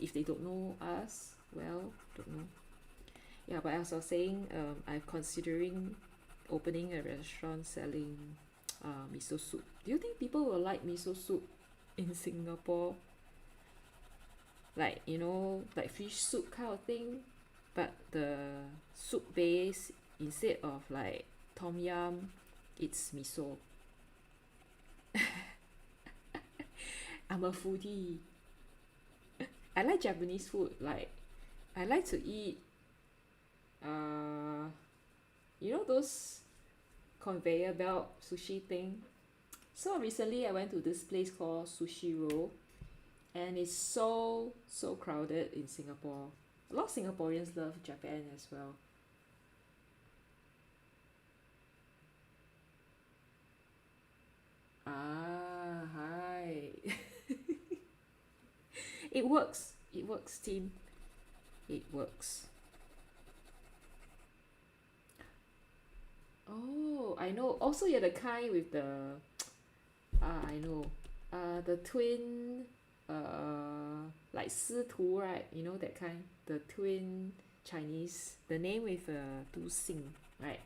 if they don't know us, well, don't know. Yeah, but as I was saying, I'm considering opening a restaurant selling miso soup. Do you think people will like miso soup in Singapore? Like, like fish soup kind of thing, but the soup base, instead of like tom yum, it's miso. I'm a foodie. I like Japanese food. Like, I like to eat, uh, those conveyor belt sushi thing. So recently I went to this place called Sushi Roll, and it's so crowded in Singapore. A lot of Singaporeans love Japan as well. Ah, hi. It works. It works, team. It works. Oh, I know. Also, you're the kind with the I know. The twin, like 师徒, right? You know that kind. The twin Chinese. The name with two sing, right?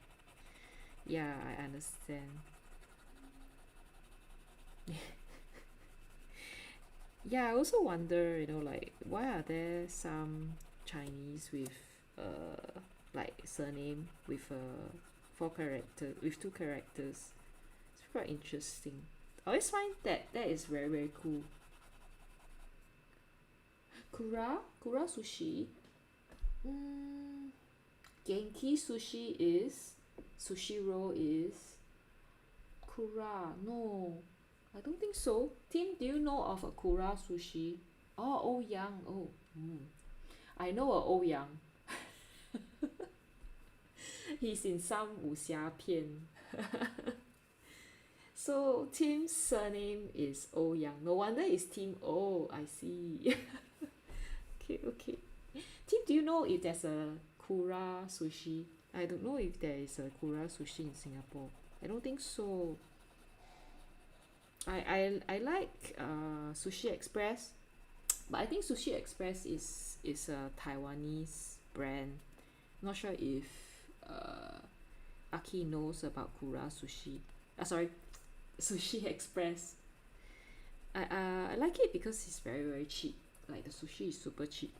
Yeah, I understand. Yeah, I also wonder, like why are there some Chinese with like surname with with two characters? It's quite interesting. I always find that is very cool. Kura sushi. Mm, Genki sushi is. Sushi roll is. Kura. No, I don't think so. Tim, do you know of a Kura sushi? Oh, Ouyang. Oh, I know a Ouyang. He's in some 武侠片. So Tim's surname is Ouyang. No wonder it's Tim. Oh, I see. Okay. Tim, do you know if there's a Kura sushi? I don't know if there is a Kura sushi in Singapore. I don't think so. I like Sushi Express, but I think Sushi Express is a Taiwanese brand. Not sure if Aki knows about Kura Sushi. Sorry, Sushi Express. I like it because it's very cheap. Like the sushi is super cheap,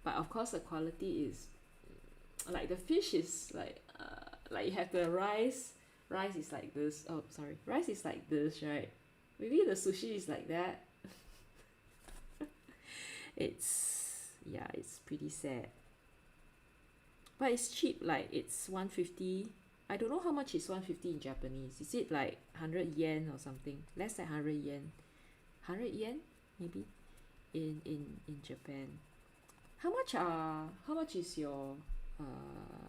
but of course the quality is like the fish is like you have the rice. Rice is like this. Oh, sorry. Rice is like this, right? Maybe the sushi is like that. It's pretty sad. But it's cheap, like it's 150. I don't know how much is 150 in Japanese. Is it like 100 yen or something? Less than 100 yen. 100 yen maybe in Japan. How much is your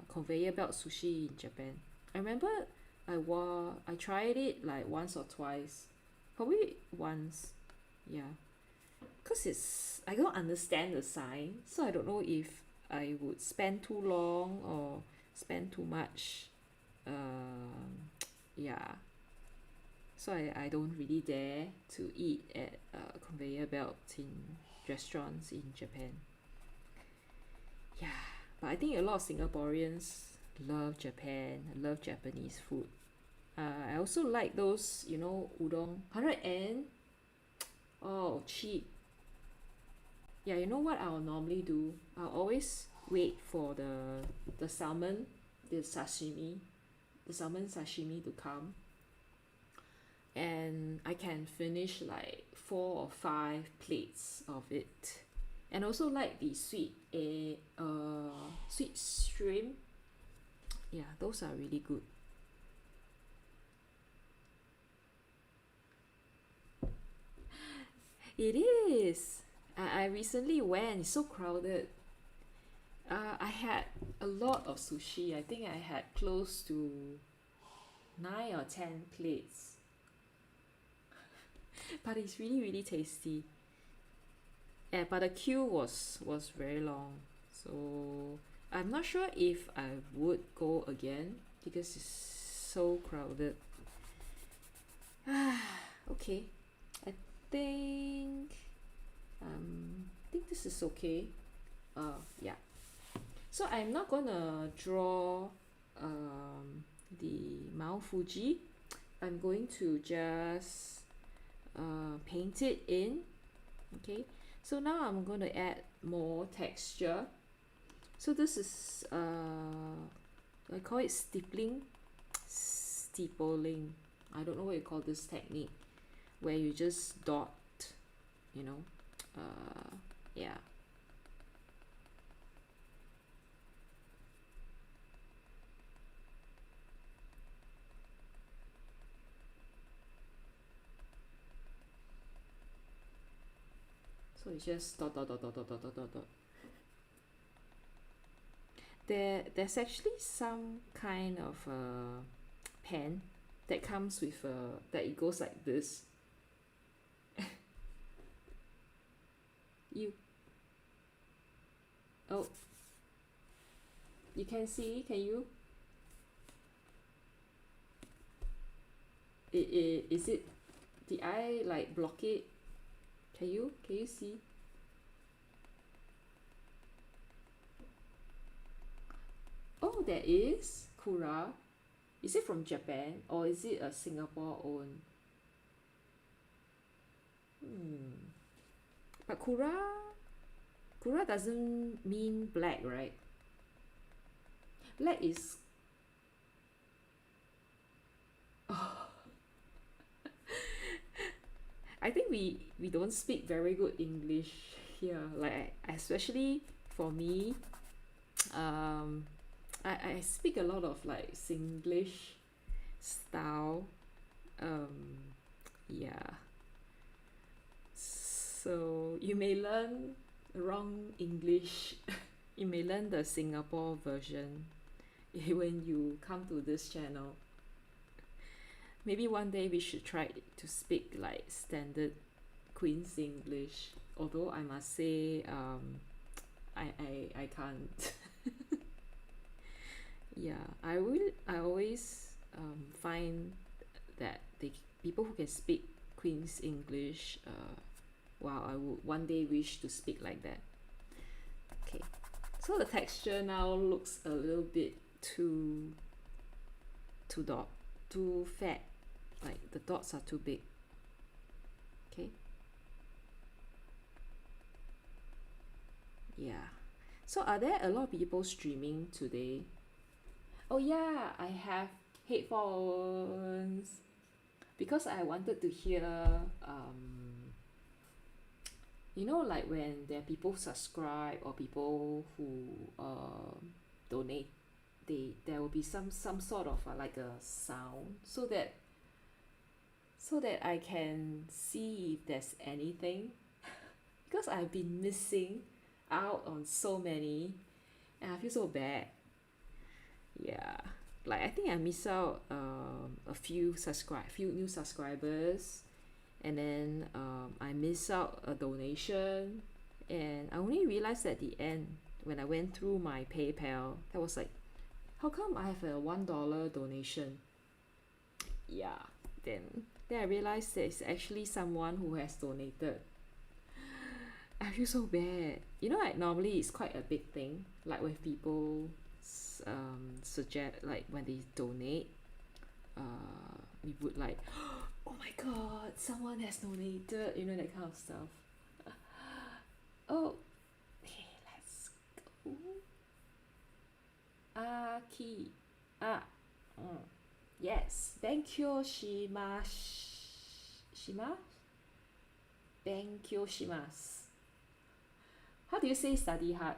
conveyor belt sushi in Japan? I remember I tried it like once or twice. Probably once. Yeah. Cause I don't understand the sign, so I don't know if I would spend too long or spend too much. Yeah. So I don't really dare to eat at conveyor belts in restaurants in Japan. Yeah, but I think a lot of Singaporeans love Japan, love Japanese food. I also like those, udon. 100 yen. Oh, cheap. Yeah, you know what I'll normally do? I'll always wait for the salmon, the sashimi, the salmon sashimi to come, and I can finish like 4 or 5 plates of it. And also like the sweet shrimp. Yeah, those are really good. It is. I recently went. It's so crowded. I had a lot of sushi. I think I had close to 9 or 10 plates. But it's really really tasty. Yeah, but the queue was very long. So I'm not sure if I would go again because it's so crowded. Okay, I think I think this is okay. Yeah. So I'm not gonna draw the Mount Fuji. I'm going to just paint it in. Okay. So now I'm going to add more texture. So this is I call it stippling, steepling. I don't know what you call this technique, where you just dot, you know, yeah. So it's just dot dot dot dot dot dot dot dot dot. There's actually some kind of pen that comes with that it goes like this. You oh, you can see, can you? Is it, did I like block it? Can you see? Oh, there is Kura. Is it from Japan or is it a Singapore own? Hmm. But Kura doesn't mean black, right? Black is I think we don't speak very good English here. Like especially for me, um, I speak a lot of like Singlish style. Um, yeah. So you may learn wrong English. You may learn the Singapore version when you come to this channel. Maybe one day we should try to speak like standard Queen's English. Although I must say, I can't. Yeah, I always find that the people who can speak Queen's English, wow, I would one day wish to speak like that. Okay, so the texture now looks a little bit too fat, like the dots are too big. Okay, yeah. So are there a lot of people streaming today? Oh yeah, I have headphones because I wanted to hear you know, like when there are people subscribe or people who donate, there will be some sort of like a sound so that I can see if there's anything because I've been missing out on so many and I feel so bad. Yeah, like I think I miss out few new subscribers, and then I miss out a donation, and I only realized at the end when I went through my PayPal that was like, how come I have a $1 donation? Yeah, then I realized there's actually someone who has donated. I feel so bad. You know, like normally it's quite a big thing. Like when people suggest, like when they donate, we would like, oh my god, someone has donated. You know, that kind of stuff. Oh, hey, let's go. Aki. Ah, mm. Yes. Benkyo shima? Benkyo shimasu. How do you say study hard?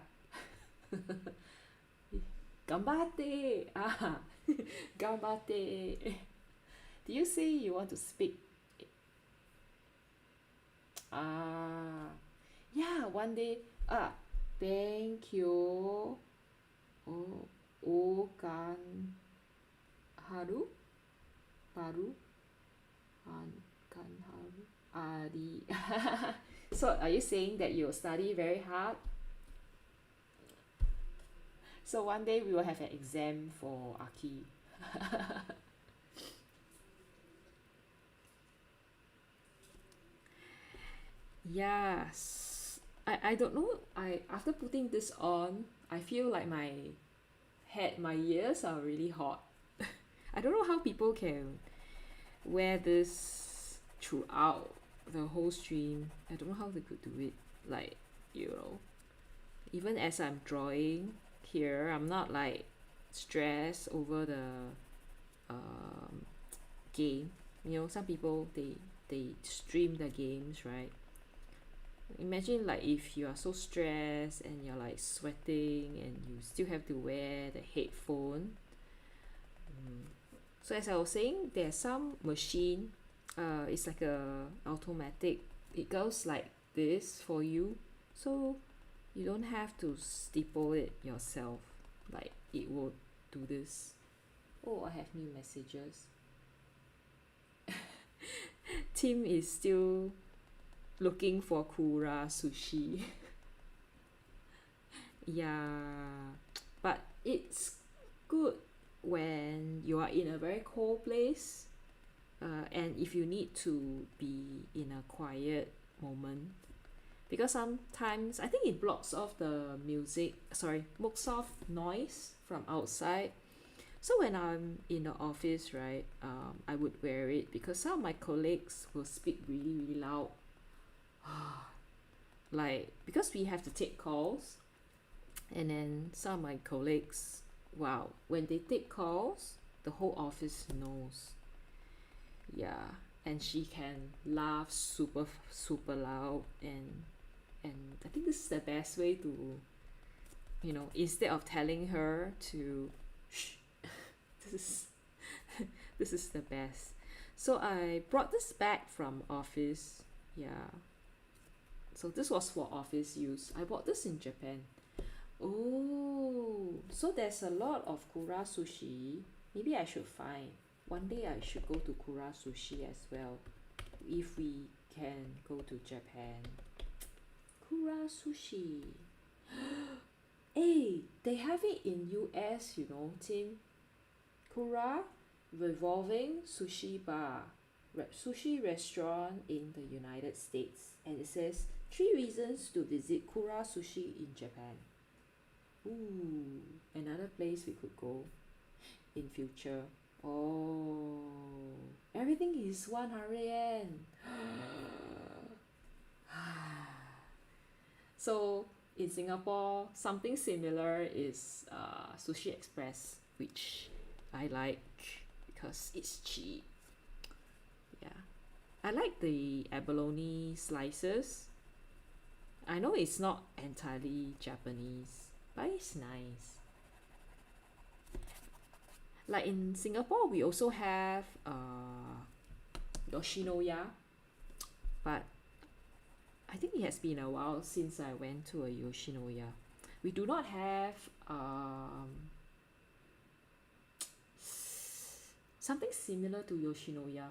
Gambate. Ah, gambate. Do you say you want to speak? Ah, yeah, one day. Ah, Benkyo o okan haru baru kan haru ari. So are you saying that you'll study very hard? So one day we will have an exam for Aki. Yes. I don't know. I after putting this on, I feel like my ears are really hot. I don't know how people can wear this throughout the whole stream. I don't know how they could do it. Like, you know, even as I'm drawing here, I'm not like stressed over the um, game. You know, some people they stream the games, right? Imagine like if you are so stressed and you're like sweating and you still have to wear the headphone. So as I was saying, there's some machine. It's like a automatic. It goes like this for you, so you don't have to stipple it yourself. Like it will do this. Oh, I have new messages. Tim is still looking for Kura sushi. Yeah, but it's good when you are in a very cold place, and if you need to be in a quiet moment, because sometimes I think it blocks off the music, sorry, blocks off noise from outside. So when I'm in the office, right, I would wear it because some of my colleagues will speak really, really loud. Like, because we have to take calls, and then some of my colleagues, wow, when they take calls, the whole office knows. Yeah, and she can laugh super, super loud, and I think this is the best way to, instead of telling her to shh, this is this is the best. So I brought this back from office. Yeah, so this was for office use. I bought this in Japan. Oh, so there's a lot of Kura sushi. Maybe I should find. One day I should go to Kura sushi as well. If we can go to Japan. Kura sushi. Hey, they have it in US, Tim. Kura revolving sushi bar. Sushi restaurant in the United States. And it says 3 reasons to visit Kura sushi in Japan. Ooh, another place we could go in future. Oh, everything is 100 yen. So in Singapore, something similar is Sushi Express, which I like because it's cheap. Yeah, I like the abalone slices. I know it's not entirely Japanese, but it's nice. Like in Singapore, we also have Yoshinoya, but I think it has been a while since I went to a Yoshinoya. We do not have something similar to Yoshinoya.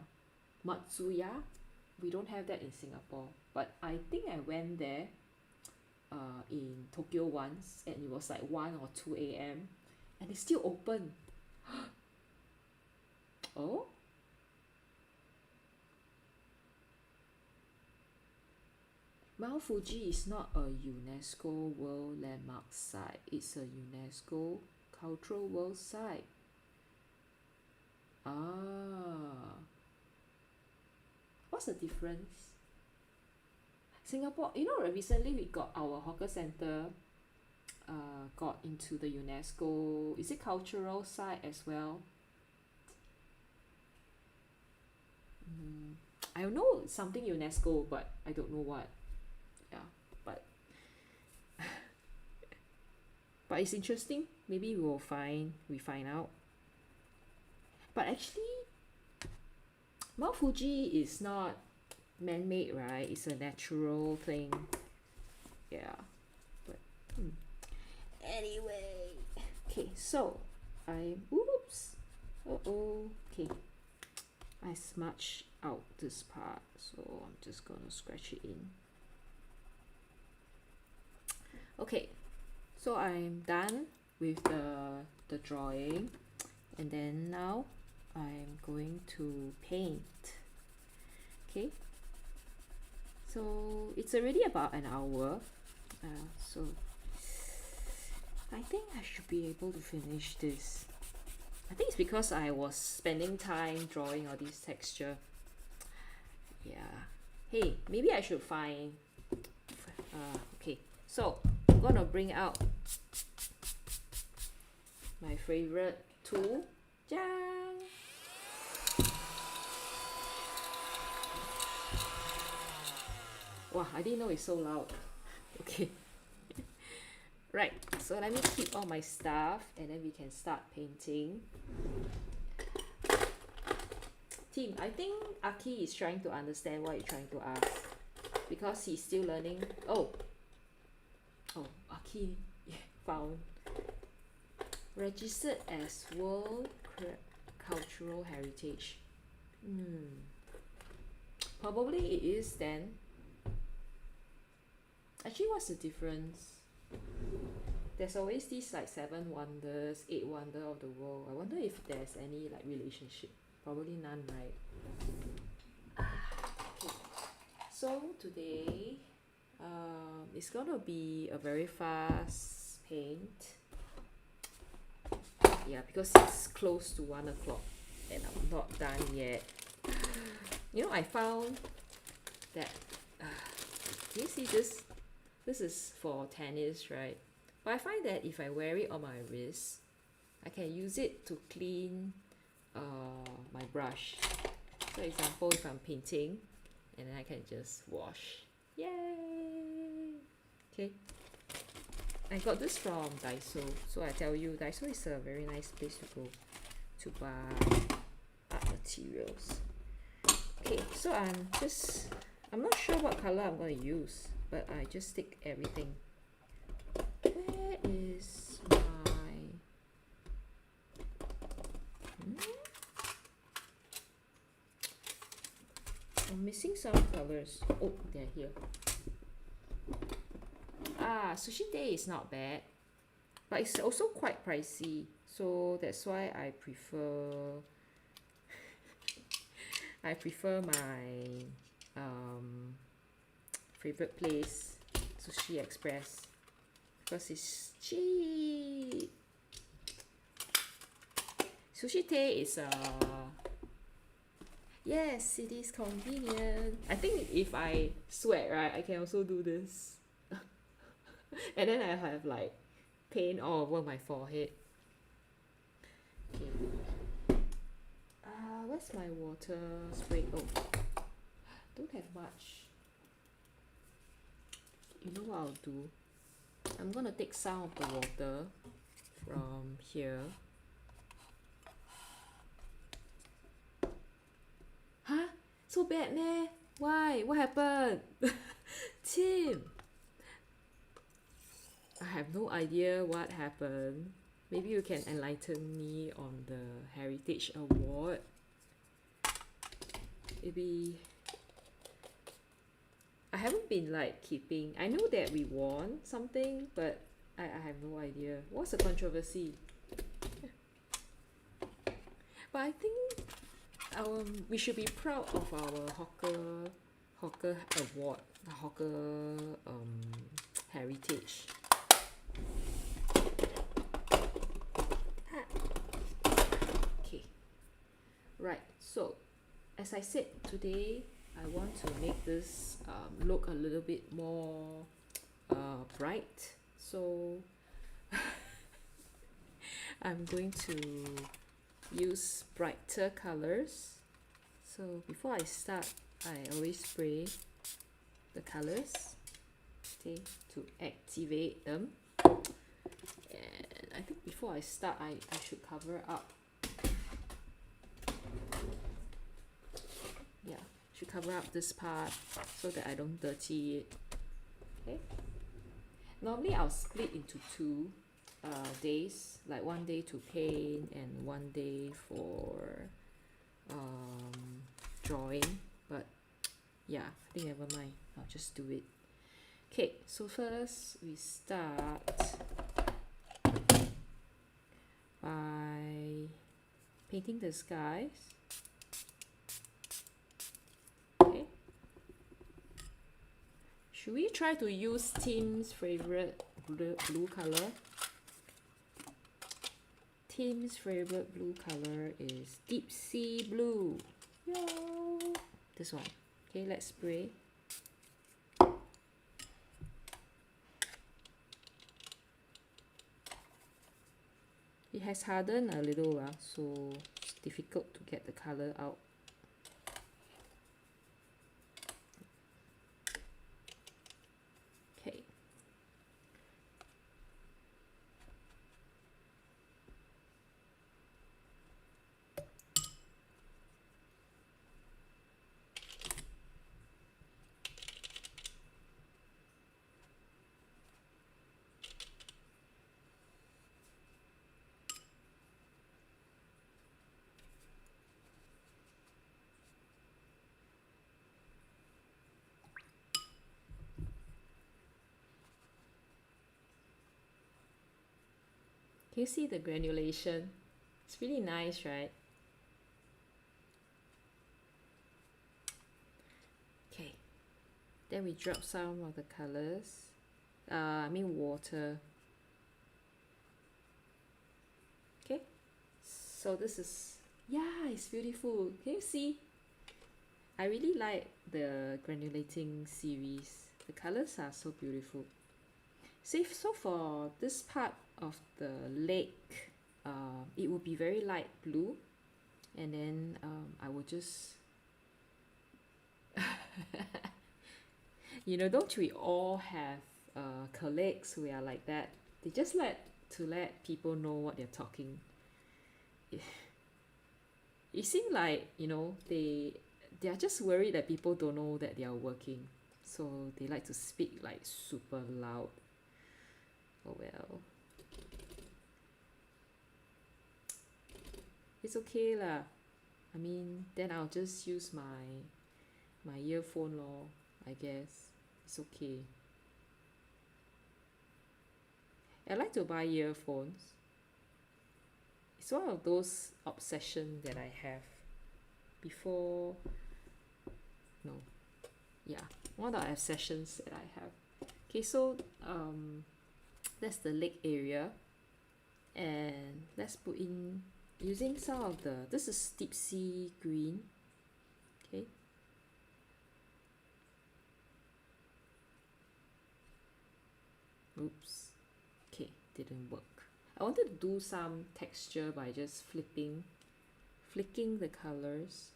Matsuya, we don't have that in Singapore. But I think I went there in Tokyo once, and it was like 1 or 2 a.m. and it's still open. Oh, Mount Fuji is not a UNESCO World Landmark Site. It's a UNESCO Cultural World Site. Ah, what's the difference? Singapore, you know, recently we got our hawker center got into the UNESCO, is it cultural site as well? I know something UNESCO, but I don't know what. Yeah, but but it's interesting. Maybe we find out. But actually, Mount Fuji is not man-made, right? It's a natural thing. Yeah. But anyway, okay. So oops. Okay. I smudged out this part, so I'm just gonna scratch it in. Okay, so I'm done with the drawing, and then now I'm going to paint. Okay, so it's already about an hour, so I think I should be able to finish this. I think it's because I was spending time drawing all these texture. Yeah. Hey, maybe I should find okay, so I'm gonna bring out my favorite tool. Jang! Wow, I didn't know it's so loud. Okay. Right, so let me keep all my stuff and then we can start painting. Team, I think Aki is trying to understand what you're trying to ask because he's still learning. Oh, Aki found registered as World Cultural Heritage. Probably it is then. Actually, what's the difference? There's always these like 7 wonders, 8 wonders of the world. I wonder if there's any like relationship. Probably none, right? Okay. So today, it's gonna be a very fast paint. Yeah, because it's close to 1 o'clock and I'm not done yet. You know, I found that. Do you see this? This is for tennis, right? But I find that if I wear it on my wrist, I can use it to clean my brush. For example, if I'm painting, and then I can just wash. Yay! Okay. I got this from Daiso. So I tell you, Daiso is a very nice place to go to buy art materials. Okay, so I'm not sure what color I'm going to use, but I just stick everything. Where is my... I'm missing some colors. Oh, they're here. Sushi Day is not bad, but it's also quite pricey, so that's why I prefer my favorite place, Sushi Express, because it's cheap. Sushi Day is yes, it is convenient. I think if I sweat, right, I can also do this. And then I have like paint all over my forehead. Okay. Where's my water spray? Oh, don't have much. You know what I'll do? I'm gonna take some of the water from here. Huh? So bad, meh? Why? What happened? Tim! I have no idea what happened. Maybe you can enlighten me on the Heritage Award. Maybe I haven't been like keeping. I know that we won something, but I have no idea. What's the controversy? But I think we should be proud of our hawker award, the hawker heritage. Okay, right. So as I said, today I want to make this look a little bit more bright, so I'm going to use brighter colors. So before I start, I always spray the colors, okay, to activate them. And I think before I start, I should cover up. Yeah, should cover up this part so that I don't dirty it. Okay. Normally I'll split into two days, like one day to paint and one day for drawing, but yeah, I think never mind, I'll just do it. Okay, so first we start by painting the skies. Okay, should we try to use Tim's favorite blue color? Tim's favorite blue color is deep sea blue. Yo! This one. Okay, let's spray. It has hardened a little, so it's difficult to get the color out. Okay. Can you see the granulation? It's really nice, right? Okay, then we drop some of the colors. I mean water. Okay, so this is, yeah, it's beautiful. Can you see? I really like the granulating series. The colors are so beautiful. See, so for this part of the lake, it will be very light blue, and then I will just you know, don't we all have colleagues who are like that? They just like to let people know what they're talking. It seems like, you know, they are just worried that people don't know that they are working, so they like to speak like super loud. Oh well, it's okay lah. I mean, then I'll just use my earphone lor, I guess. It's okay. I like to buy earphones. It's one of those obsessions that I have before. No, yeah, one of the obsessions that I have. Okay, so that's the lake area, and let's put in using some of the, this is deep sea green. Okay, oops, okay, didn't work. I wanted to do some texture by just flicking the colors,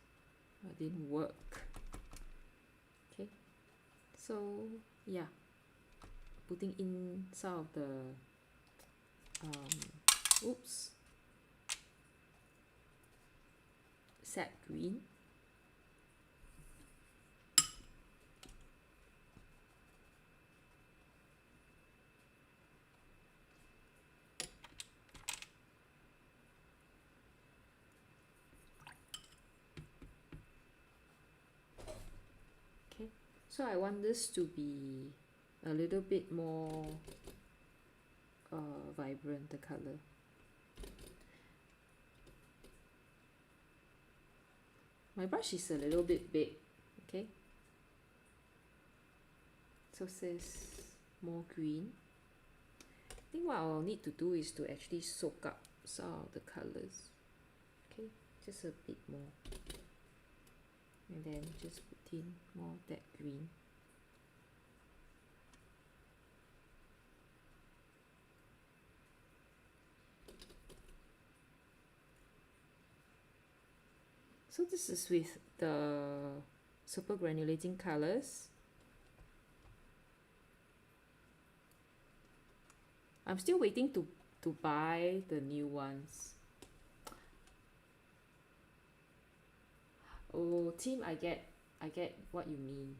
but it didn't work. Okay, so yeah, putting in some of the oops, sap green. Okay, so I want this to be a little bit more vibrant, the color. My brush is a little bit big, okay? So says more green. I think what I'll need to do is to actually soak up some of the colors. Okay, just a bit more. And then just put tint more that green. So this is with the super granulating colors. I'm still waiting to buy the new ones. Oh, Tim, I get what you mean.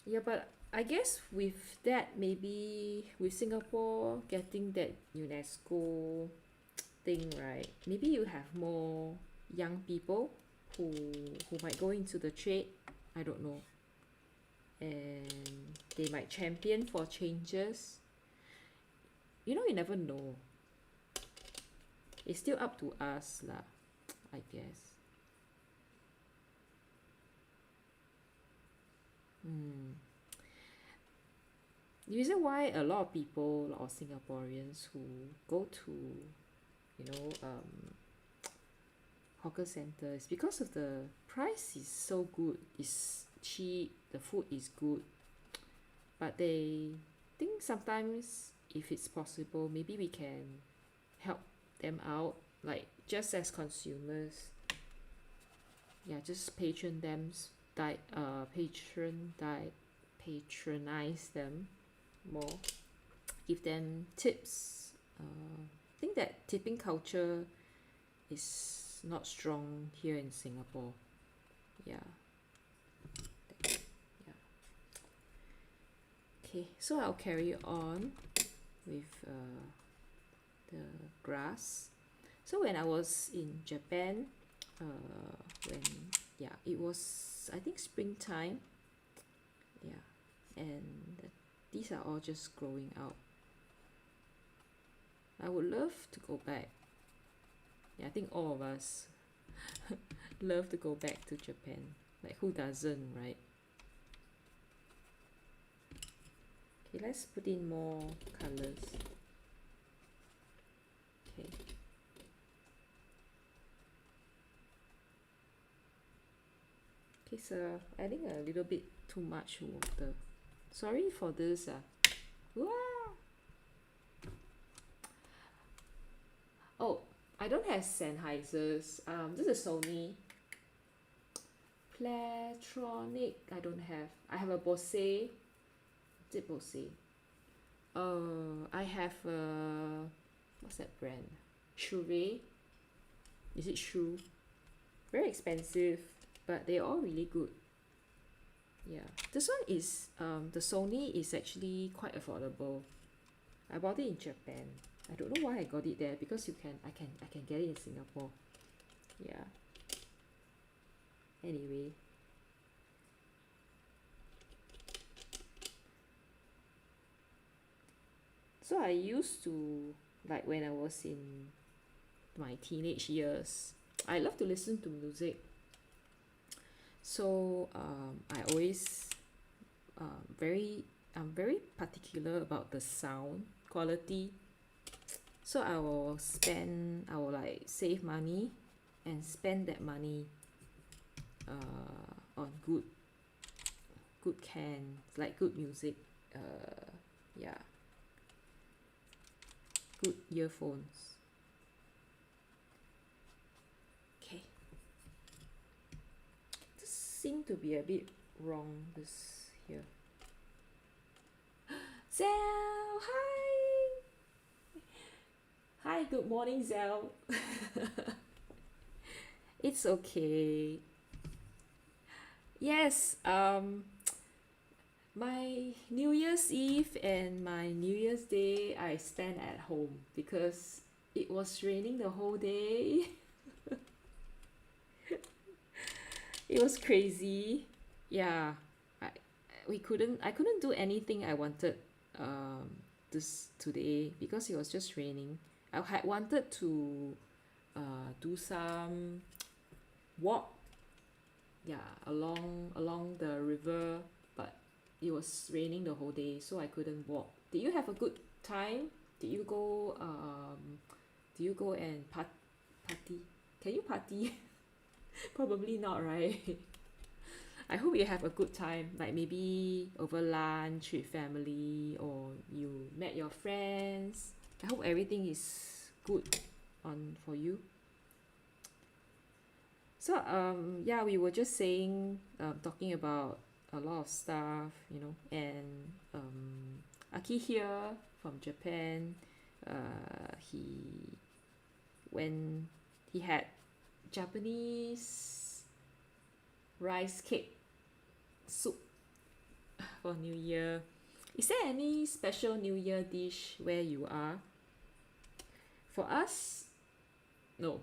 Yeah, but I guess with that, maybe with Singapore getting that UNESCO thing, right? Maybe you have more young people who might go into the trade. I don't know. And they might champion for changes. You know, you never know. It's still up to us lah, I guess. The reason why a lot of people or Singaporeans who go to, you know, hawker center is because of the price is so good. It's cheap, the food is good, but they think sometimes if it's possible, maybe we can help them out, like just as consumers. Yeah, just patronize them more, give them tips. I think that tipping culture is not strong here in Singapore. Yeah. Yeah. Okay, so I'll carry on with the grass. So when I was in Japan, when it was, I think, springtime. Yeah, and these are all just growing out. I would love to go back. Yeah, I think all of us love to go back to Japan. Like, who doesn't, right? Okay, let's put in more colors. Okay. Okay, so adding a little bit too much water. Sorry for this. Wah! Oh, I don't have Sennheisers. This is Sony. Playtronic, I don't have. I have a Bose. Is it Bose? I have what's that brand? Shure. Is it Shure? Very expensive, but they're all really good. Yeah, this one is the Sony is actually quite affordable. I bought it in Japan. I don't know why I got it there, because I can get it in Singapore. Yeah. Anyway. So I used to, like when I was in my teenage years, I love to listen to music. So I always I'm very particular about the sound quality. So I will like save money and spend that money on good cans, like good music, yeah, good earphones. Okay, this seem to be a bit wrong, this here. Zell, hi. Hi, good morning, Zell. It's okay. Yes, my New Year's Eve and my New Year's Day I spent at home because it was raining the whole day. It was crazy. Yeah, I I couldn't do anything I wanted this today because it was just raining. I had wanted to do some walk, yeah, along the river, but it was raining the whole day, so I couldn't walk. Did you have a good time? Did you go and party? Can you party? Probably not, right? I hope you have a good time, like maybe over lunch with family or you met your friends. I hope everything is good on for you. So yeah, we were just saying talking about a lot of stuff, and Aki here from Japan, he when he had Japanese rice cake soup for New Year. Is there any special New Year dish where you are? For us, no.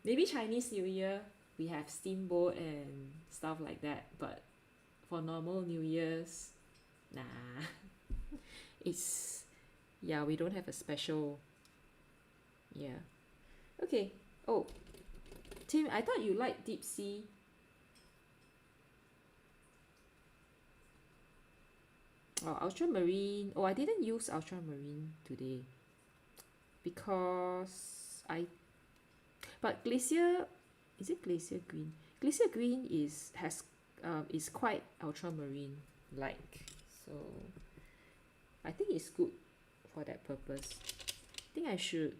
Maybe Chinese New Year we have steamboat and stuff like that, but for normal New Year's, nah. It's yeah, we don't have a special. Yeah. Okay. Oh, Tim, I thought you liked deep sea. Oh, ultramarine. Oh, I didn't use ultramarine today because I. But glacier, is it glacier green? Glacier green is quite ultramarine like, so I think it's good for that purpose. I think I should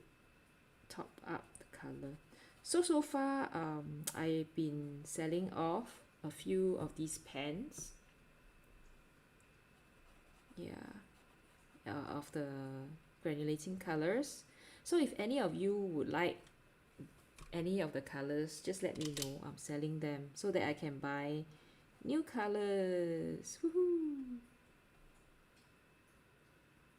top up the color. So far, I've been selling off a few of these pens. Yeah, of the granulating colors. So if any of you would like any of the colors, just let me know. I'm selling them so that I can buy new colors. Woohoo!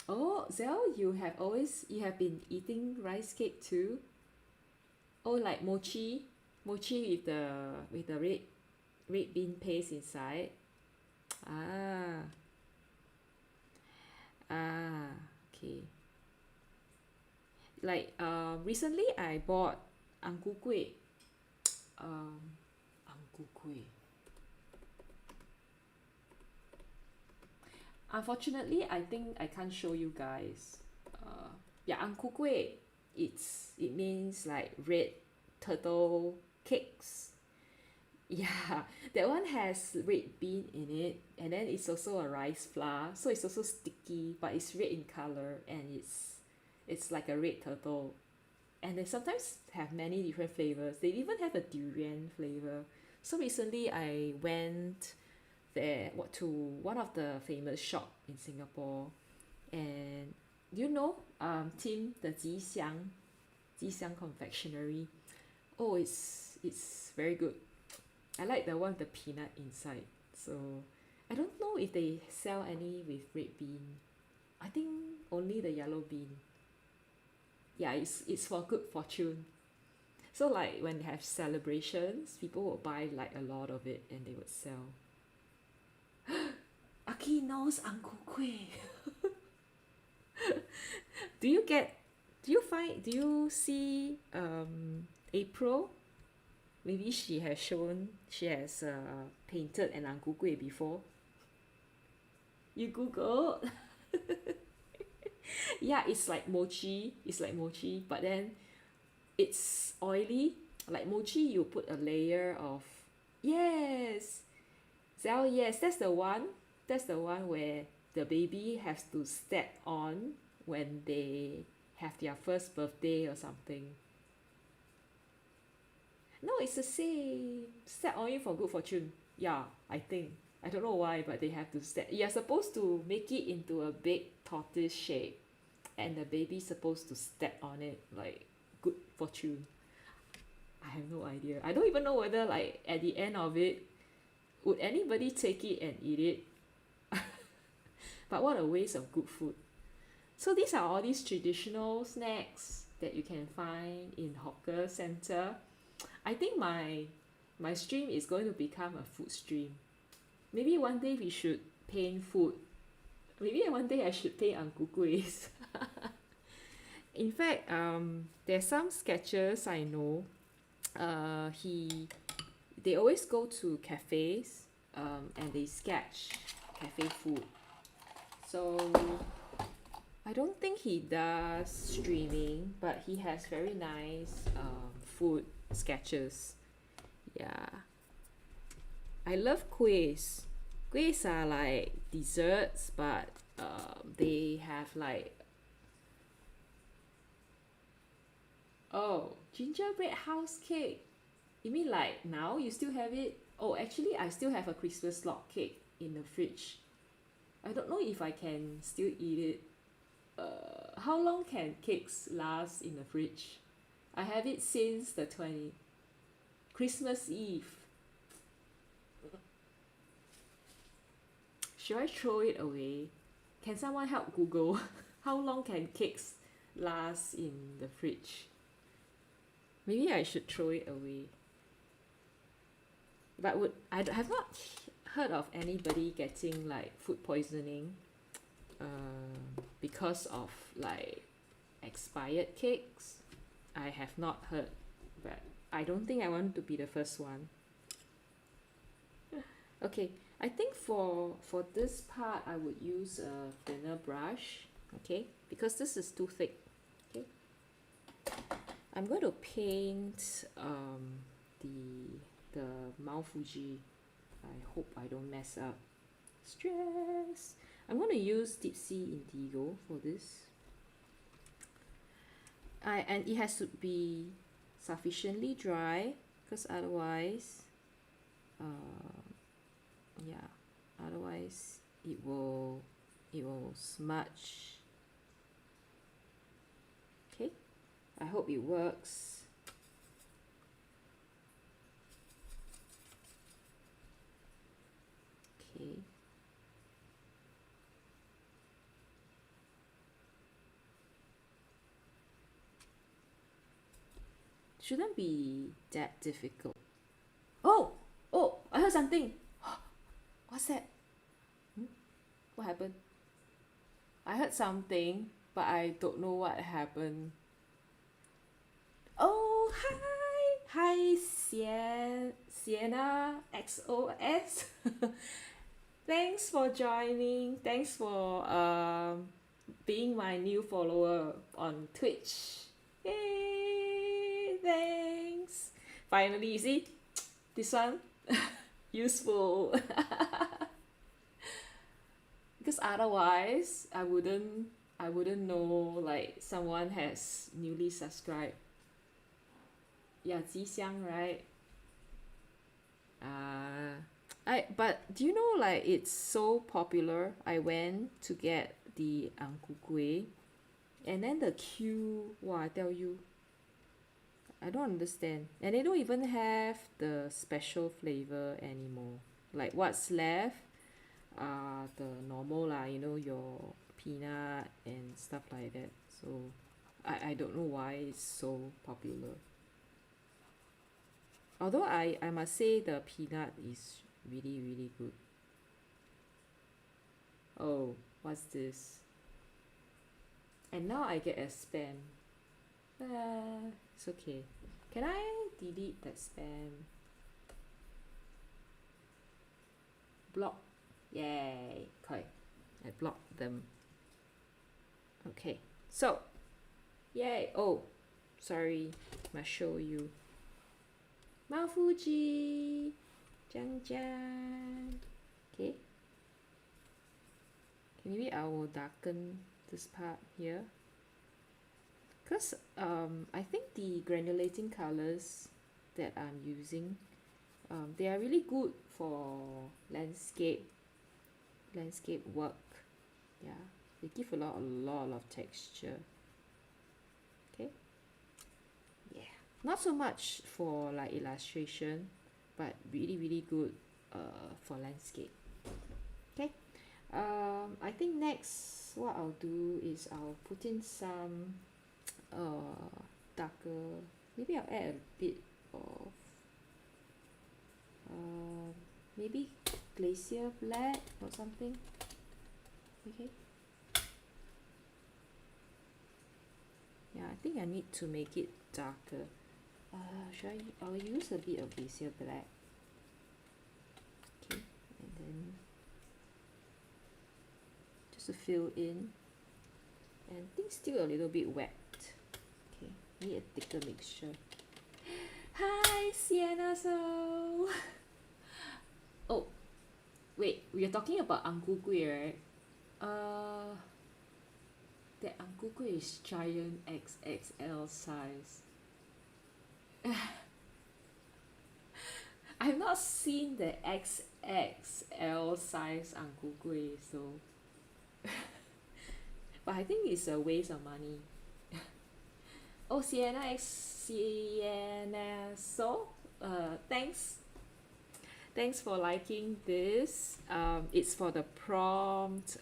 Oh, Zell, you have been eating rice cake too? Oh, like mochi with the red bean paste inside. Ah, okay. Like recently I bought ang ku kueh. Ang ku kueh. Unfortunately, I think I can't show you guys. Yeah, ang ku kueh. It means like red turtle cakes. Yeah, that one has red bean in it, and then it's also a rice flour, so it's also sticky, but it's red in color, and it's like a red turtle. And they sometimes have many different flavors. They even have a durian flavor. So recently I went there to one of the famous shop in Singapore, and do you know Tim the Jixiang confectionery? Oh, it's very good. I like the one with the peanut inside. So I don't know if they sell any with red bean. I think only the yellow bean. Yeah, it's for good fortune. So like when they have celebrations, people will buy like a lot of it and they would sell. Aki knows Uncle Kueh. Do you see April? Maybe she has painted an Uncle Kueh before. You Googled? Yeah, it's like mochi. It's like mochi, but then it's oily. Like mochi, you put a layer of. Yes, Zhao, yes, that's the one. That's the one where the baby has to step on when they have their first birthday or something. No, it's the same. Step on it for good fortune. Yeah, I think. I don't know why, but they have to step. You're supposed to make it into a big tortoise shape, and the baby's supposed to step on it like good fortune. I have no idea. I don't even know whether like at the end of it, would anybody take it and eat it? But what a waste of good food. So these are all these traditional snacks that you can find in hawker center. I think my stream is going to become a food stream. Maybe one day we should paint food. Maybe one day I should paint ang ku kuehs. In fact, there's some sketchers I know. They always go to cafes, and they sketch cafe food. So I I don't think he does streaming, but he has very nice food sketches. Yeah. I love kuehs. Kuehs are like desserts, but they have like, oh, gingerbread house cake. You mean like now you still have it? Oh, actually, I still have a Christmas log cake in the fridge. I don't know if I can still eat it. How long can cakes last in the fridge? I have it since the 20 Christmas Eve. Should I throw it away? Can someone help Google? How long can cakes last in the fridge? Maybe I should throw it away. But have not heard of anybody getting like food poisoning because of like expired cakes. I have not heard, but I don't think I want to be the first one. Okay, I think for this part I would use a thinner brush, okay, because this is too thick. Okay, I'm going to paint the Mount Fuji. I hope I don't mess up. Stress. I'm going to use Deep Sea Indigo for this. And it has to be sufficiently dry, because otherwise, yeah, otherwise it will smudge. Okay, I hope it works. Okay. Shouldn't be that difficult. Oh, I heard something. What's that? What happened? I heard something, but I don't know what happened. Oh, hi, Sienna XOS. Thanks for joining. Thanks for being my new follower on Twitch. Yay! Thanks. Finally, you see, this one useful. Because otherwise, I wouldn't know like someone has newly subscribed. Yeah, Jixiang, right? But do you know like it's so popular? I went to get the Ang Ku Kueh, and then the queue, wow, I tell you, I don't understand. And they don't even have the special flavor anymore. Like what's left are the normal lah, you know, your peanut and stuff like that. So I don't know why it's so popular. Although I must say the peanut is really, really good. Oh, what's this? And now I get a spam. It's okay. Can I delete that spam? Block. Yay. Okay. I blocked them. Okay. So, yay. Oh, sorry. Must show you. Mount Fuji. Jiang. Okay. Maybe I will darken this part here. Because I think the granulating colors that I'm using, they are really good for landscape work. Yeah, they give a lot of texture. Okay. Yeah, not so much for like illustration, but really good for landscape. Okay. I think next what I'll do is I'll put in some darker, maybe I'll add a bit of maybe glacier black or something. Okay, yeah, I think I need to make it darker. I'll use a bit of glacier black. Okay, and then just to fill in. and I think still a little bit wet. Okay, need a thicker mixture. Hi, Sienna Soul. Oh, wait, we are talking about Ang Ku Kueh, right? That Ang Ku Kueh is giant XXL size. I've not seen the XXL size Ang Ku Kueh, so but I think it's a waste of money. Oh, Sienna, so thanks for liking this. It's for the prompt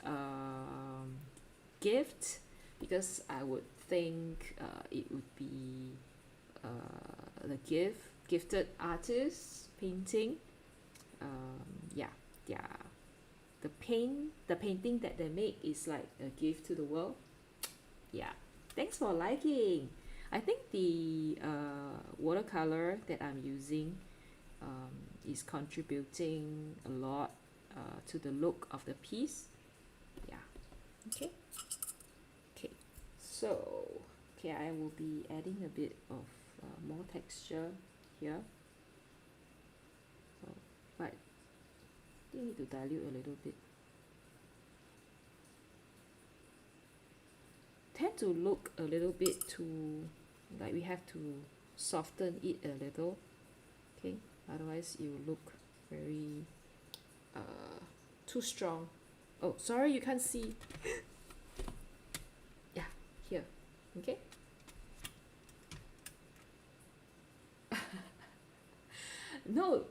gift, because I would think it would be the gifted artist painting. Yeah, the painting that they make is like a gift to the world. Yeah, thanks for liking. I think the watercolor that I'm using is contributing a lot to the look of the piece. Yeah. Okay. So I will be adding a bit of more texture here. But you need to dilute a little bit. Tend to look a little bit too, like we have to soften it a little. Okay, otherwise it will look very too strong. Oh, sorry, you can't see. Yeah, here. Okay. No,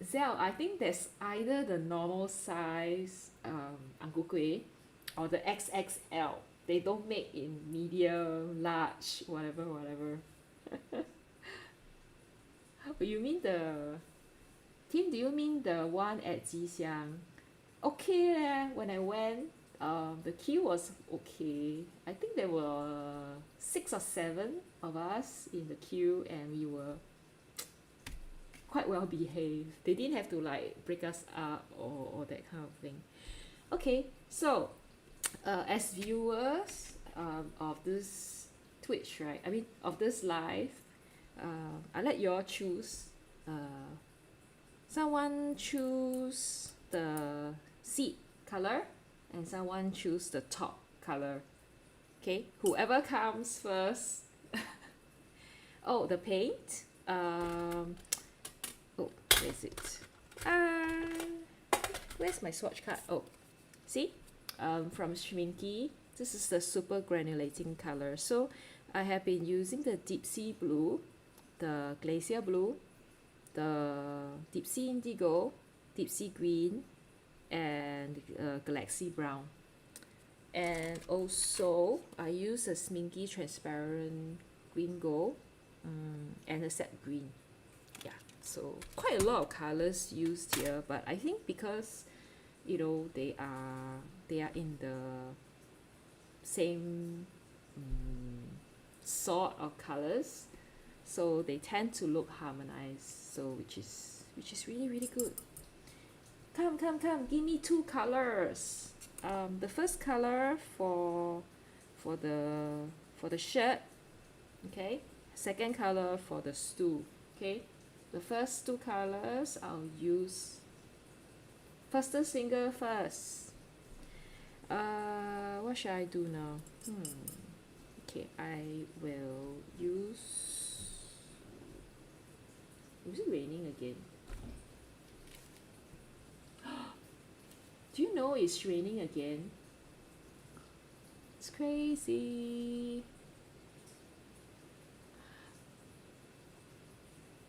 Zell, I think there's either the normal size Ang Ku Kueh or the XXL. They don't make in medium, large, whatever. You mean the Tim, do you mean the one at Jixiang? Okay, when I went, the queue was okay. I think there were 6 or 7 of us in the queue, and we were quite well behaved. They didn't have to like break us up or that kind of thing. Okay, so as viewers of this Twitch, right? I mean, of this live, I let you all choose. Someone choose the seat color, and someone choose the top color. Okay, whoever comes first. Oh, the paint. Oh, where is it? Where's my swatch card? Oh, see? From Schminky. This is the super granulating color. So I have been using the deep sea blue, the glacier blue, the deep sea indigo, deep sea green, and galaxy brown. And also I use a Schminky transparent green gold and a sap green. Yeah, so quite a lot of colors used here, but I think because they are in the same sort of colors, so they tend to look harmonized, so which is really good. Come, give me 2 colors. The first color for the shirt, okay. Second color for the stool, okay. The first 2 colors I'll use. Fastest finger first. What should I do now? Okay, I will use. Is it raining again? Do you know it's raining again? It's crazy.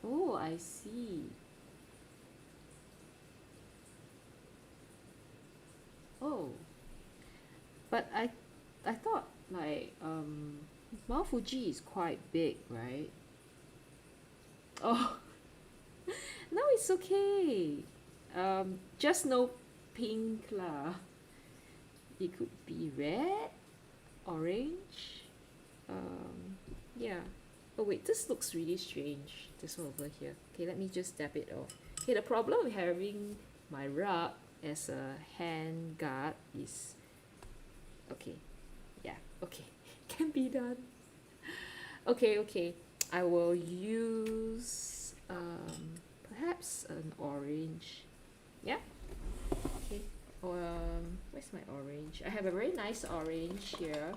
Oh, I see. Oh, but I thought like Mount Fuji is quite big, right? Oh, no, it's okay. Just no pink lah. It could be red, orange. Yeah. Oh wait, this looks really strange. This one over here. Okay, let me just dab it off. Okay, the problem with having my rug as a hand guard is okay. Yeah. Okay, can be done. Okay, okay. I will use perhaps an orange. Yeah. Okay. Where's my orange? I have a very nice orange here.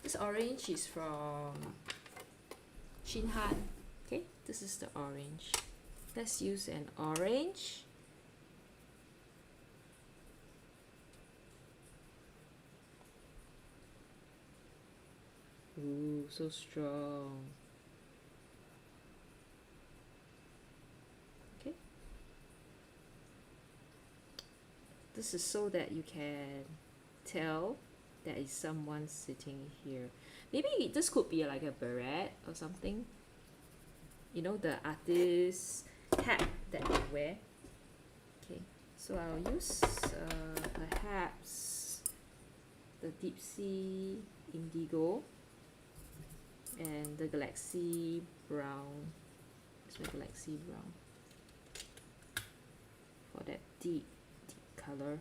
This orange is from Shinhan. Okay, this is the orange. Let's use an orange. Ooh, so strong. Okay. This is so that you can tell there is someone sitting here. Maybe this could be like a beret or something. You know, the artist hat that they wear. Okay, so I'll use perhaps the deep sea indigo and the galaxy brown. It's the galaxy brown for that deep color.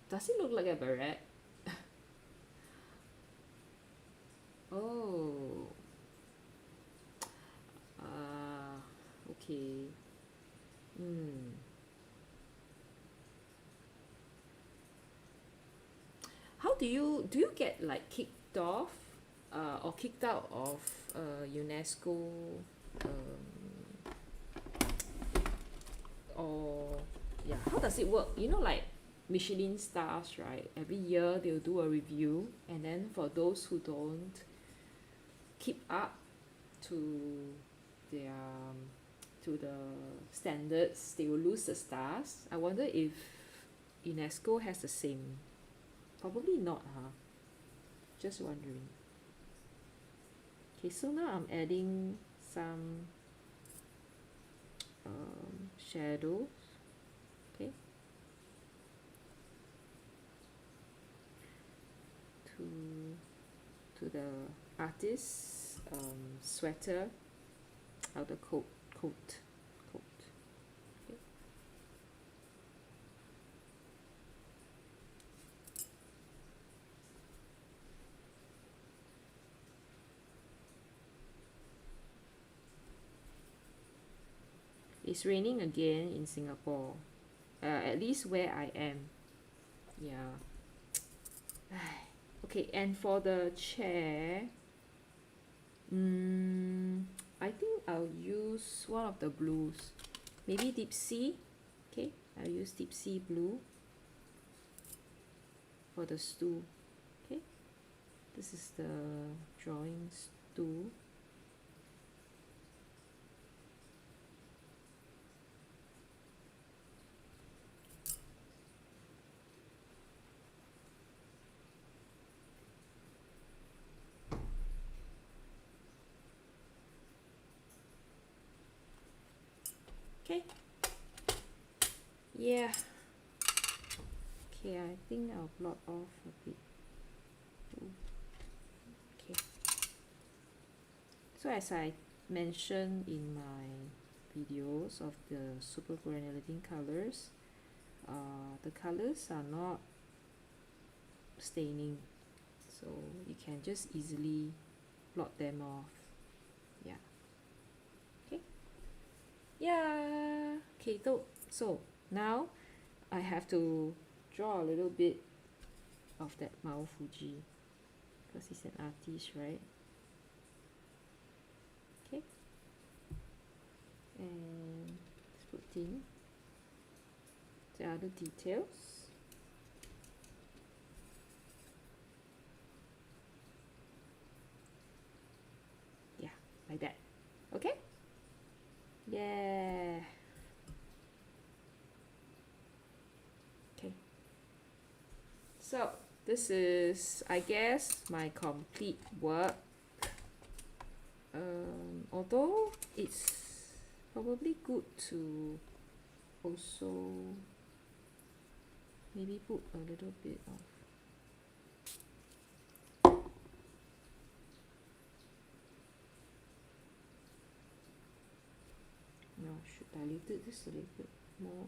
Does it look like a beret? Oh. Okay. How do you get like kicked off or kicked out of UNESCO or yeah, how does it work? You know, like Michelin stars, right? Every year they'll do a review, and then for those who don't keep up to their to the standards, they will lose the stars. I wonder if UNESCO has the same. Probably not, huh? Just wondering. Okay, so now I'm adding some shadows. Okay, to the artist's sweater, outer coat. Okay. It's raining again in Singapore, at least where I am. Yeah. Okay, and for the chair, I think I'll use one of the blues. Maybe deep sea. Okay, I'll use deep sea blue for the stool. Okay, this is the drawing stool. Okay. Yeah. Okay, I think I'll blot off a bit. Okay. So as I mentioned in my videos of the super granulating colors, the colors are not staining, so you can just easily blot them off. Yeah. Okay. Yeah. Okay, so now I have to draw a little bit of that Mao Fuji because he's an artist, right? Okay. And let's put in the other details. Yeah, like that. Okay? Yeah. Okay. So this is, I guess, my complete work. Although it's probably good to also maybe put a little bit of should dilute it just a little bit more.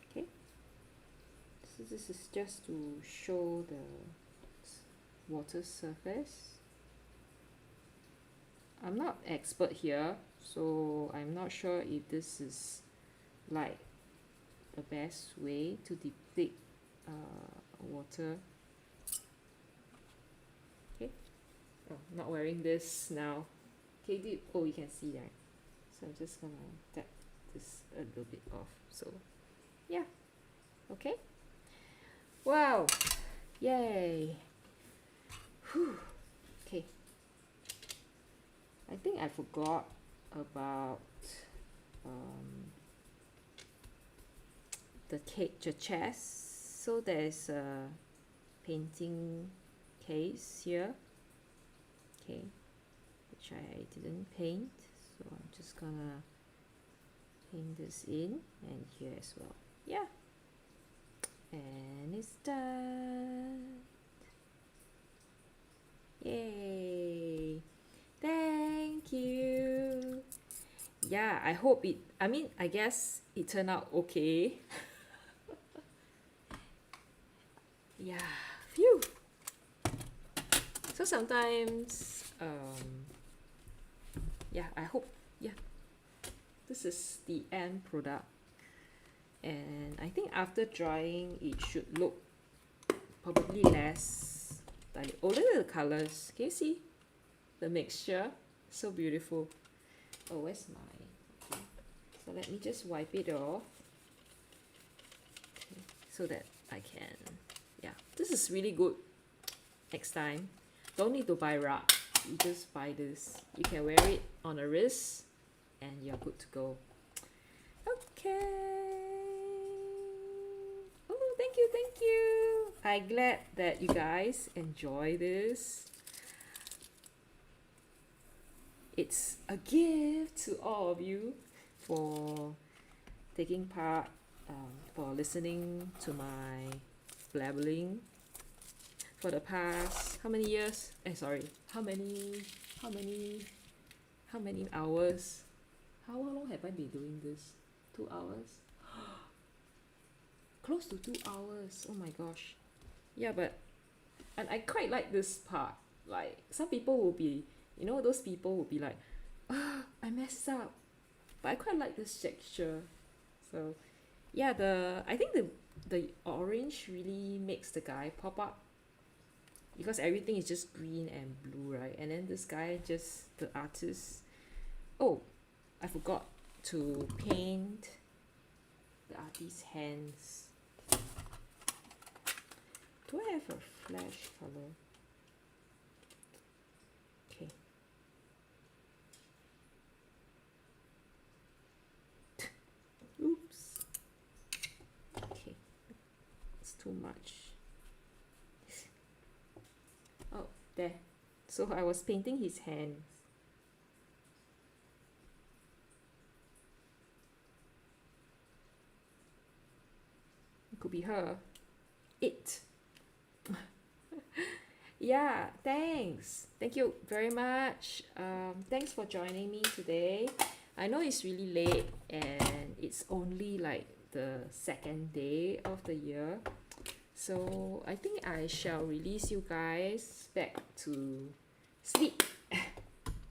Okay, so this is just to show the water surface. I'm not expert here, so I'm not sure if this is like the best way to depict water. Okay, oh, not wearing this now. Okay, oh, you can see that. So I'm just gonna tap this a little bit off. So yeah, okay. Wow, yay. Whew. Okay, I think I forgot about the chest. So there's a painting case here, okay, which I didn't paint, so I'm just gonna paint this in and here as well. Yeah, and it's done. Yay, thank you. Yeah, I hope it, I mean, I guess it turned out okay. Yeah, phew. So sometimes yeah, I hope, yeah, this is the end product, and I think after drying it should look probably less dilute. Oh, look at the colors, can you see the mixture? So beautiful. Oh, where's my, okay. So let me just wipe it off, okay, so that I can, yeah, this is really good. Next time, don't need to buy rug, you just buy this. You can wear it on a wrist and you're good to go. Okay. Oh, thank you, thank you. I'm glad that you guys enjoy this. It's a gift to all of you for taking part, for listening to my blabbling for the past how many years? Sorry, how many hours? How long have I been doing this? 2 hours? Close to 2 hours. Oh my gosh. Yeah, but and I quite like this part. Like some people will be, you know, those people will be like, ah, I messed up. But I quite like this texture. So yeah, I think the orange really makes the guy pop up, because everything is just green and blue, right? And then this guy, just the artist. Oh, I forgot to paint the artist's hands. Do I have a flash color? Okay. Oops. Okay. It's too much. Oh, there. So I was painting his hands. It could be her. It. Yeah, thanks. Thank you very much. Thanks for joining me today. I know it's really late and it's only like the second day of the year. So I think I shall release you guys back to sleep.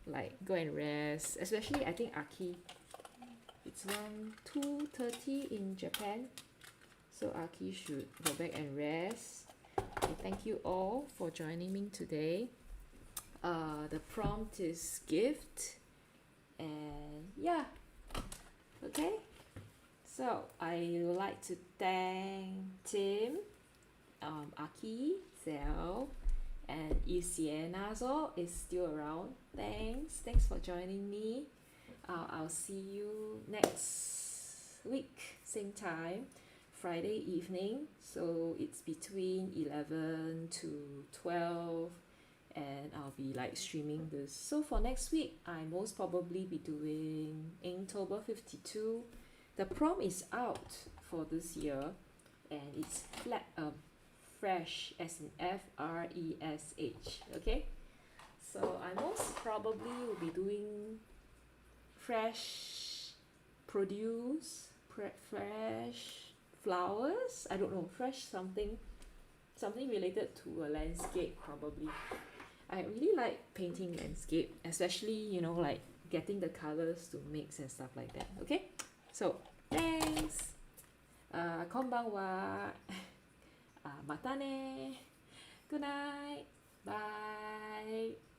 Like go and rest. Especially I think Aki, it's around 2:30 in Japan. So Aki should go back and rest. Okay, thank you all for joining me today. The prompt is gift, and yeah, okay. So I would like to thank Tim, Aki, Zell, and if Sienna is still around. Thanks for joining me. I'll see you next week, same time. Friday evening, so it's between 11 to 12, and I'll be like streaming this. So for next week, I most probably be doing Inktober 52. The prompt is out for this year, and it's fresh, as in FRESH. Okay, So I most probably will be doing fresh produce, fresh flowers. I don't know, fresh something, something related to a landscape probably. I really like painting landscape, especially, you know, like getting the colors to mix and stuff like that. Okay, so thanks. こんばんは。またね。Good night. Bye.